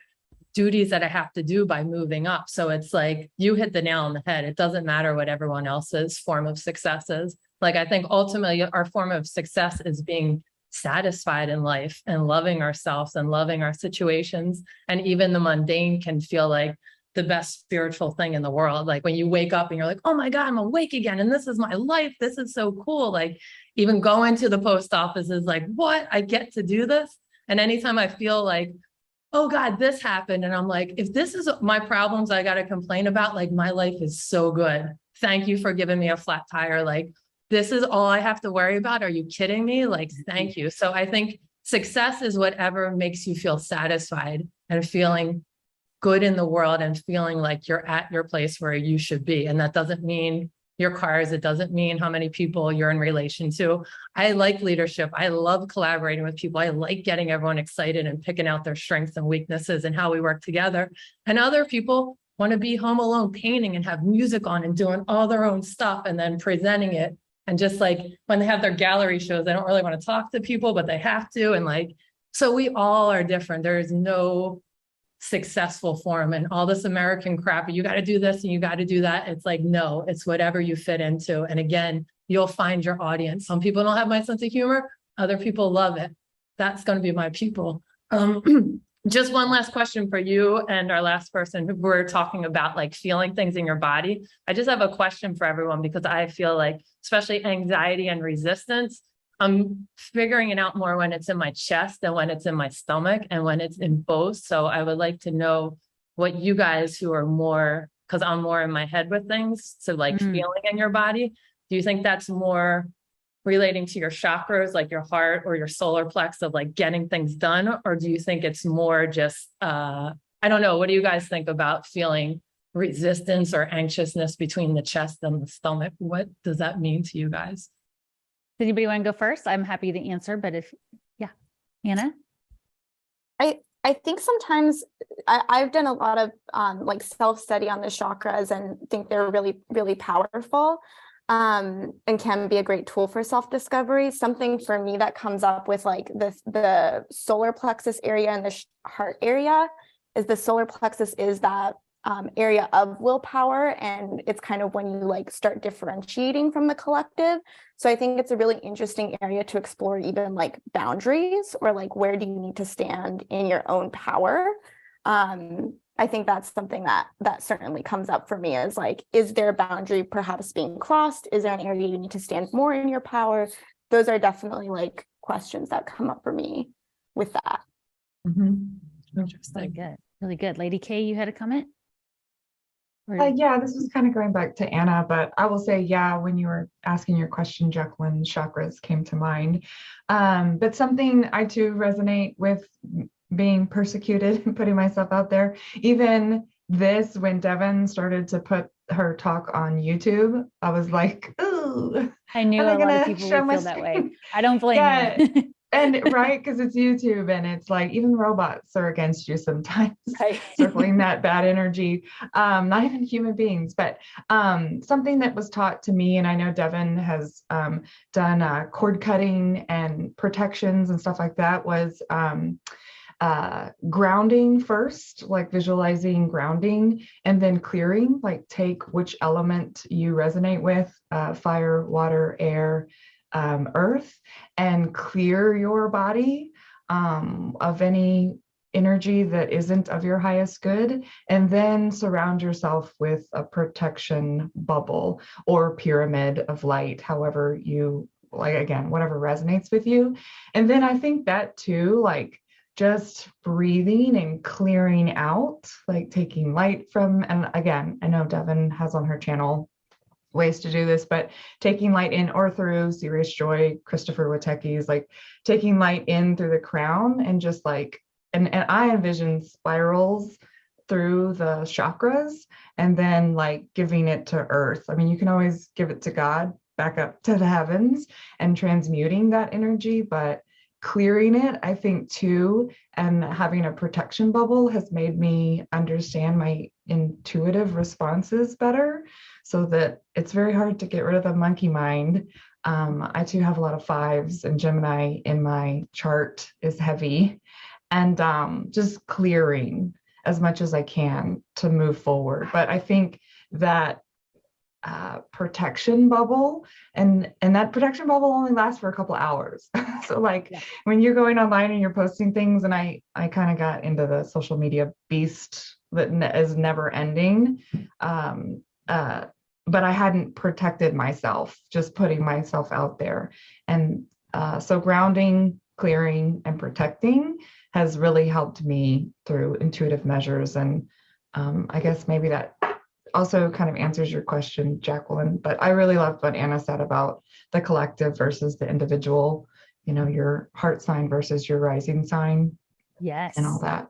duties that I have to do by moving up. So it's like, you hit the nail on the head. It doesn't matter what everyone else's form of success is. Like, I think ultimately our form of success is being satisfied in life and loving ourselves and loving our situations. And even the mundane can feel like the best spiritual thing in the world. Like when you wake up and you're like, oh my God, I'm awake again. And this is my life. This is so cool. Like even going to the post office is like, what? I get to do this. And anytime I feel like, oh God, this happened. And I'm like, if this is my problems I got to complain about, like my life is so good. Thank you for giving me a flat tire. Like this is all I have to worry about. Are you kidding me? Like, thank you. So I think success is whatever makes you feel satisfied and feeling good in the world and feeling like you're at your place where you should be. And that doesn't mean your cars. It doesn't mean how many people you're in relation to. I like leadership. I love collaborating with people. I like getting everyone excited and picking out their strengths and weaknesses and how we work together. And other people want to be home alone painting and have music on and doing all their own stuff and then presenting it. And just like when they have their gallery shows, they don't really want to talk to people, but they have to. And like, so we all are different. There is no successful form and all this American crap. You got to do this and you got to do that. It's like, no, it's whatever you fit into. And again, you'll find your audience. Some people don't have my sense of humor. Other people love it. That's going to be my people. Just one last question for you and our last person who we're talking about like feeling things in your body. I just have a question for everyone because I feel like, especially anxiety and resistance, I'm figuring it out more when it's in my chest than when it's in my stomach and when it's in both. So I would like to know what you guys who are more, because I'm more in my head with things, so like feeling in your body, do you think that's more relating to your chakras, like your heart or your solar plex of like getting things done? Or do you think it's more just, I don't know, what do you guys think about feeling resistance or anxiousness between the chest and the stomach? What does that mean to you guys? Does anybody want to go first? I'm happy to answer, but if, yeah, Anna? I think sometimes I've done a lot of like self-study on the chakras and think they're really, really powerful and can be a great tool for self-discovery. Something for me that comes up with like the solar plexus area and the heart area is the solar plexus is that area of willpower, and it's kind of when you like start differentiating from the collective. So I think it's a really interesting area to explore, even like boundaries or like where do you need to stand in your own power. I think that's something that certainly comes up for me, is like, is there a boundary perhaps being crossed? Is there an area you need to stand more in your power? Those are definitely like questions that come up for me with that. Interesting. Really good. Really good. Lady K, you had a comment? Yeah, this was kind of going back to Anna, but I will say, yeah, when you were asking your question, Jacqueline, chakras came to mind. But something I too resonate with, being persecuted and putting myself out there. Even this, when Devon started to put her talk on YouTube, I was like, ooh. I knew a lot of people would feel that way. I don't blame you. And right, because it's YouTube and it's like even robots are against you sometimes, right. circling that bad energy, not even human beings, but something that was taught to me, and I know Devon has done cord cutting and protections and stuff like that, was grounding first, like visualizing grounding, and then clearing, like take which element you resonate with, fire, water, air, earth, and clear your body of any energy that isn't of your highest good, and then surround yourself with a protection bubble or pyramid of light, however you like, again, whatever resonates with you. And then I think that too, like just breathing and clearing out, like taking light from, and again, I know Devon has on her channel ways to do this, but taking light in or through Serious Joy, Christopher Witecki's, like taking light in through the crown and just like, and I envision spirals through the chakras and then like giving it to earth. I mean, you can always give it to God, back up to the heavens and transmuting that energy, but clearing it, I think too, and having a protection bubble has made me understand my intuitive responses better, so that it's very hard to get rid of the monkey mind. I too have a lot of 5s, and Gemini in my chart is heavy, and just clearing as much as I can to move forward. But I think that protection bubble, and that protection bubble only lasts for a couple hours. So like when you're going online and you're posting things, and I kind of got into the social media beast that is never ending, but I hadn't protected myself, just putting myself out there. And so grounding, clearing, and protecting has really helped me through intuitive measures. And I guess maybe that also kind of answers your question, Jacqueline, but I really loved what Anna said about the collective versus the individual, your heart sign versus your rising sign. Yes. And all that.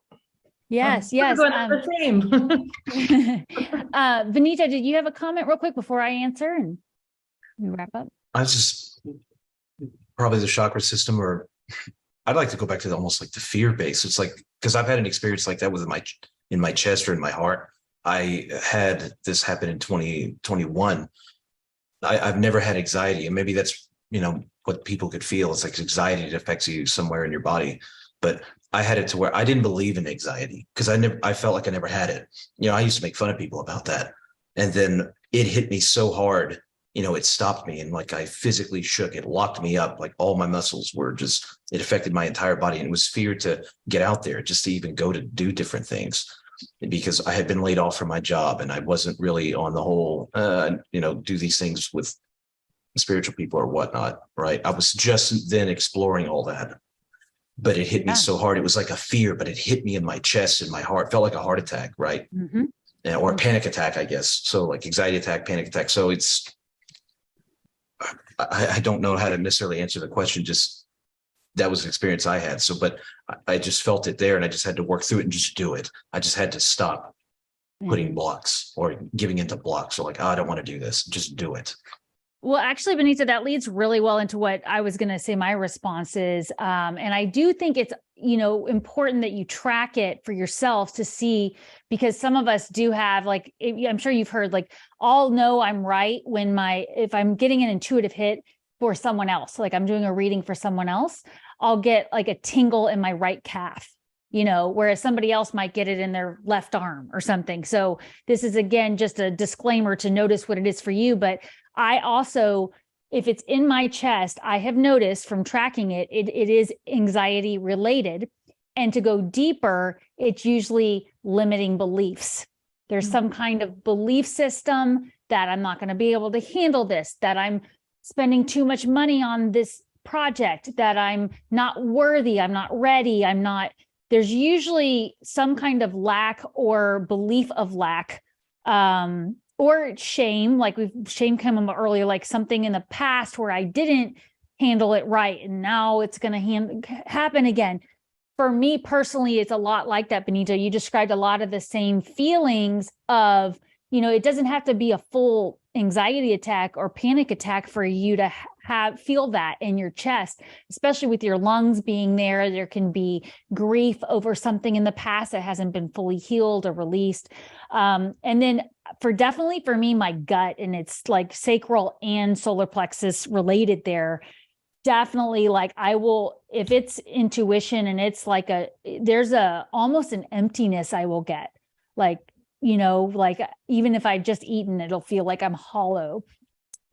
Yes, yes. The same. Vanita, did you have a comment real quick before I answer and we wrap up? I was just probably the chakra system, or I'd like to go back to almost like the fear base. It's like, because I've had an experience like that with in my chest or in my heart. I had this happen in 2021. I've never had anxiety, and maybe that's, what people could feel. It's like anxiety, it affects you somewhere in your body. But I had it to where I didn't believe in anxiety because I felt like I never had it. I used to make fun of people about that. And then it hit me so hard, it stopped me, and like I physically shook. It locked me up. Like all my muscles were it affected my entire body. And it was fear to get out there, just to even go to do different things, because I had been laid off from my job and I wasn't really on the whole, do these things with spiritual people or whatnot. Right. I was just then exploring all that. But it hit me so hard. It was like a fear, but it hit me in my chest and my heart. Felt like a heart attack, right? Mm-hmm. Or a panic attack, I guess. So like anxiety attack, panic attack. So I don't know how to necessarily answer the question. Just that was an experience I had. So, but I just felt it there, and I just had to work through it and just do it. I just had to stop putting blocks or giving into blocks. So like, I don't want to do this. Just do it. Well, actually, Benita, that leads really well into what I was going to say my response is. And I do think it's, important that you track it for yourself to see, because some of us do have, like, I'm sure you've heard, like, I'll know I'm right if I'm getting an intuitive hit for someone else, like I'm doing a reading for someone else, I'll get like a tingle in my right calf, whereas somebody else might get it in their left arm or something. So this is, again, just a disclaimer to notice what it is for you. But I also, if it's in my chest, I have noticed from tracking it is anxiety related. And to go deeper, it's usually limiting beliefs. There's some kind of belief system that I'm not going to be able to handle this, that I'm spending too much money on this project, that I'm not worthy, I'm not ready, there's usually some kind of lack or belief of lack, or shame, like shame came up earlier, like something in the past where I didn't handle it right, and now it's going to happen again. For me personally, it's a lot like that, Benita. You described a lot of the same feelings of, it doesn't have to be a full anxiety attack or panic attack for you to feel that in your chest, especially with your lungs being there. There can be grief over something in the past that hasn't been fully healed or released. And then definitely for me, my gut, and it's like sacral and solar plexus related there. Definitely, like I will, if it's intuition and it's like there's almost an emptiness I will get, like, like even if I've just eaten, it'll feel like I'm hollow.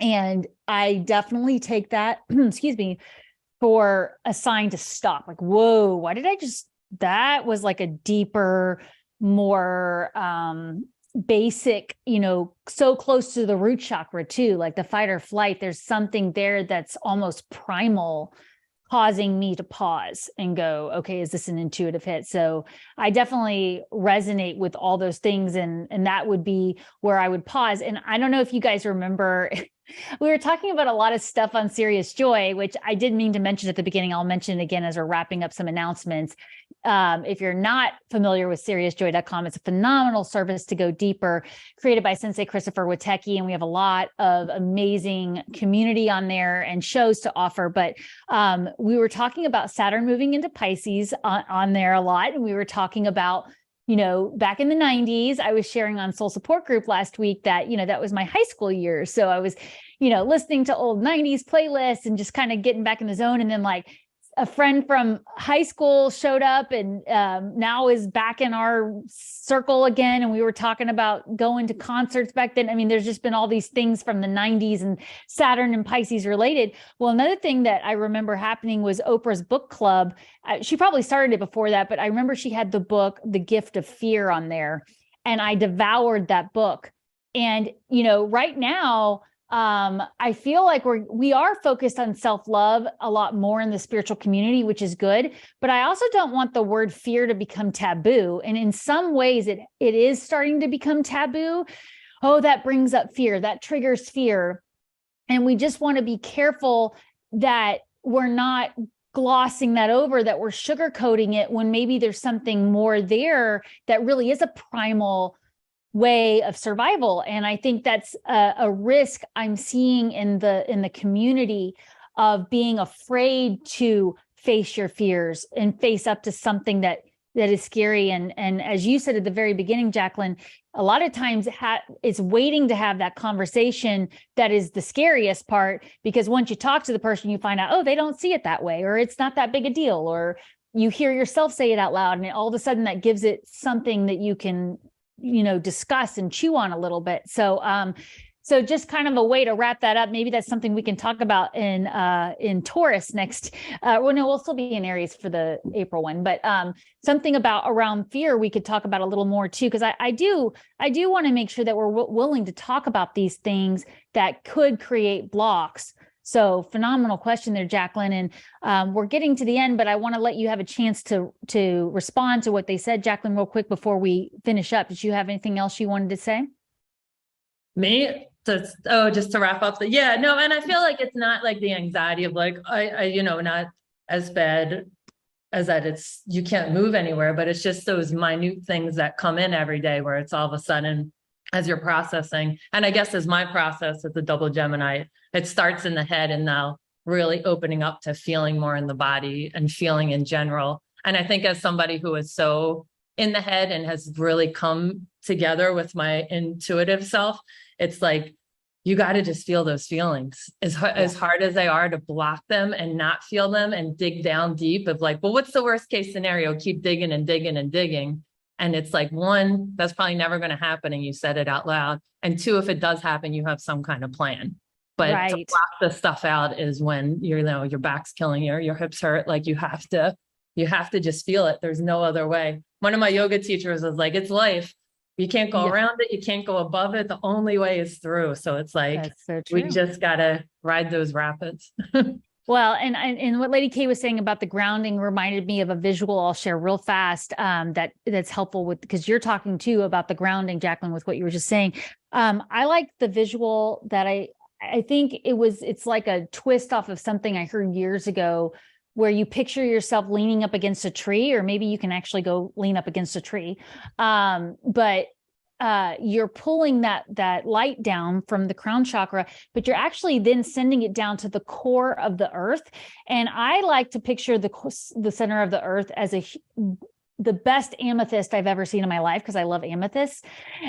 And I definitely take that, excuse me, for a sign to stop. Like, whoa, why did that was like a deeper, more basic, so close to the root chakra too, like the fight or flight. There's something there that's almost primal, causing me to pause and go, okay, is this an intuitive hit? So I definitely resonate with all those things. And that would be where I would pause. And I don't know if you guys remember, we were talking about a lot of stuff on Serious Joy, which I did mean to mention at the beginning. I'll mention it again as we're wrapping up some announcements. If you're not familiar with seriousjoy.com, it's a phenomenal service to go deeper, created by Sensei Christopher Witecki. And we have a lot of amazing community on there and shows to offer. But we were talking about Saturn moving into Pisces on there a lot. And we were talking about, back in the 90s, I was sharing on Soul Support Group last week that, that was my high school years. So I was, listening to old 90s playlists and just kind of getting back in the zone. And then like a friend from high school showed up and now is back in our circle again. And we were talking about going to concerts back then. I mean, there's just been all these things from the 90s and Saturn and Pisces related. Well, another thing that I remember happening was Oprah's book club. She probably started it before that, but I remember she had the book, The Gift of Fear, on there. And I devoured that book. And, you know, right now, I feel like we are focused on self-love a lot more in the spiritual community, which is good, but I also don't want the word fear to become taboo. And in some ways it is starting to become taboo. Oh, that brings up fear, that triggers fear. And we just want to be careful that we're not glossing that over, that we're sugarcoating it when maybe there's something more there that really is a primal way of survival. And I think that's a risk I'm seeing in the community of being afraid to face your fears and face up to something that is scary. And as you said at the very beginning, Jacqueline, a lot of times it's waiting to have that conversation that is the scariest part, because once you talk to the person, you find out, oh, they don't see it that way, or it's not that big a deal, or you hear yourself say it out loud, and all of a sudden that gives it something that you can, you know, discuss and chew on a little bit. So, so just kind of a way to wrap that up. Maybe that's something we can talk about in Taurus next. Well, no, we'll still be in Aries for the April one, but something about around fear we could talk about a little more too, because I do want to make sure that we're willing to talk about these things that could create blocks. So phenomenal question there, Jacqueline. And we're getting to the end, but I want to let you have a chance to respond to what they said. Jacqueline, real quick before we finish up, did you have anything else you wanted to say? Me? Just to wrap up. And I feel like it's not like the anxiety of like, I you know, not as bad as that it's, you can't move anywhere, but it's just those minute things that come in every day where it's all of a sudden, as you're processing. And I guess as my process as a double Gemini, it starts in the head and now really opening up to feeling more in the body and feeling in general. And I think as somebody who is so in the head and has really come together with my intuitive self, it's like, you got to just feel those feelings as hard as they are, to block them and not feel them and dig down deep of like, well, what's the worst case scenario? Keep digging and digging and digging. And it's like, one, that's probably never going to happen. And you said it out loud. And two, if it does happen, you have some kind of plan. But to block the stuff out is when you know your back's killing you, your hips hurt. Like you have to just feel it. There's no other way. One of my yoga teachers was like, it's life. You can't go around it. You can't go above it. The only way is through. So it's like, we just got to ride those rapids. Well, and what Lady K was saying about the grounding reminded me of a visual I'll share real fast that's helpful with, because you're talking too about the grounding, Jacqueline, with what you were just saying. I like the visual that I think it's like a twist off of something I heard years ago, where you picture yourself leaning up against a tree, or maybe you can actually go lean up against a tree. But you're pulling that light down from the crown chakra, but you're actually then sending it down to the core of the earth. And I like to picture the center of the earth as the best amethyst I've ever seen in my life, because I love amethyst.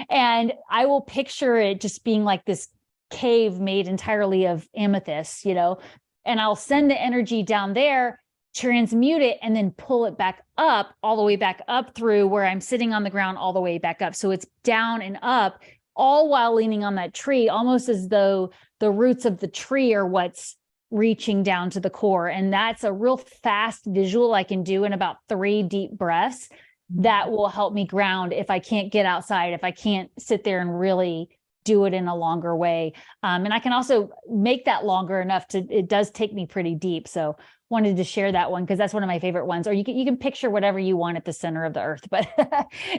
And I will picture it just being like this cave made entirely of amethyst, you know, and I'll send the energy down there, transmute it, and then pull it back up, all the way back up through where I'm sitting on the ground, all the way back up. So it's down and up, all while leaning on that tree, almost as though the roots of the tree are what's reaching down to the core. And that's a real fast visual I can do in about 3 deep breaths that will help me ground if I can't get outside, if I can't sit there and really do it in a longer way. And I can also make that longer enough it does take me pretty deep. So wanted to share that one because that's one of my favorite ones. Or you can picture whatever you want at the center of the earth, but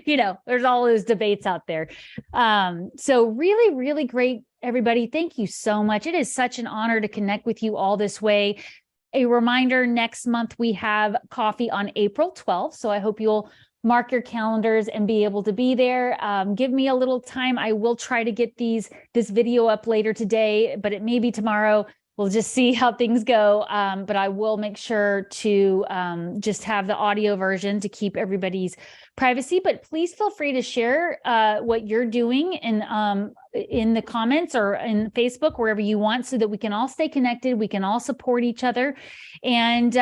you know, there's all those debates out there. So really, really great, everybody. Thank you so much. It is such an honor to connect with you all this way. A reminder, next month we have coffee on April 12th. So I hope you'll mark your calendars and be able to be there. Give me a little time. I will try to get this video up later today, but it may be tomorrow. we'll just see how things go. But I will make sure to just have the audio version to keep everybody's privacy. But please feel free to share what you're doing in the comments or in Facebook, wherever you want, so that we can all stay connected. We can all support each other. And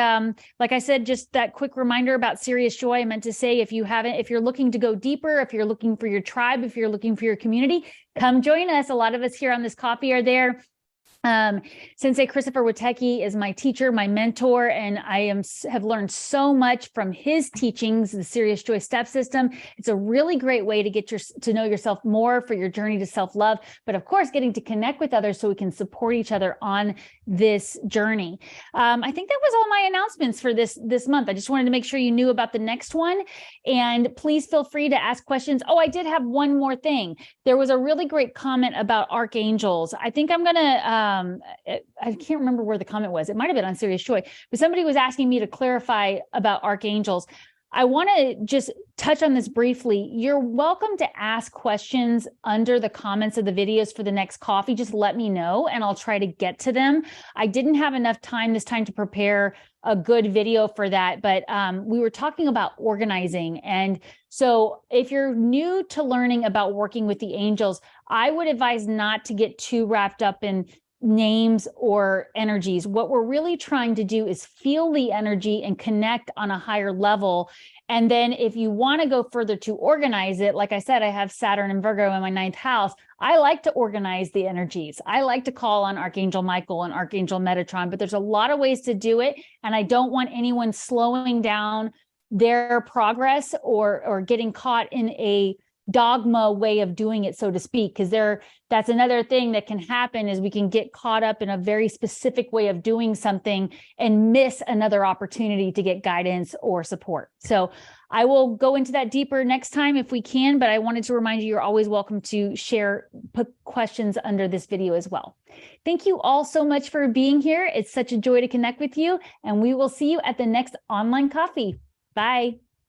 like I said, just that quick reminder about Serious Joy. I meant to say, if you're looking to go deeper, if you're looking for your tribe, if you're looking for your community, come join us. A lot of us here on this coffee are there. Sensei Christopher Witecki is my teacher, my mentor, and I have learned so much from his teachings, the Serious Joy Step System. It's a really great way to get to know yourself more for your journey to self-love, but of course, getting to connect with others so we can support each other on this journey. I think that was all my announcements for this month. I just wanted to make sure you knew about the next one, and please feel free to ask questions. Oh, I did have one more thing. There was a really great comment about archangels. I think I'm gonna I can't remember where the comment was. It might have been on Serious Joy, but somebody was asking me to clarify about archangels. I want to just touch on this briefly. You're welcome to ask questions under the comments of the videos for the next coffee. Just let me know and I'll try to get to them. I didn't have enough time this time to prepare a good video for that, but we were talking about organizing. And so if you're new to learning about working with the angels, I would advise not to get too wrapped up in names or energies. What we're really trying to do is feel the energy and connect on a higher level. And then if you want to go further to organize it, like I said, I have Saturn and Virgo in my 9th house. I like to organize the energies. I like to call on Archangel Michael and Archangel Metatron, but there's a lot of ways to do it. And I don't want anyone slowing down their progress or getting caught in a dogma way of doing it, so to speak, because that's another thing that can happen, is we can get caught up in a very specific way of doing something and miss another opportunity to get guidance or support. So I will go into that deeper next time if we can, but I wanted to remind you, you're always welcome to put questions under this video as well. Thank you all so much for being here. It's such a joy to connect with you, and we will see you at the next online coffee. Bye.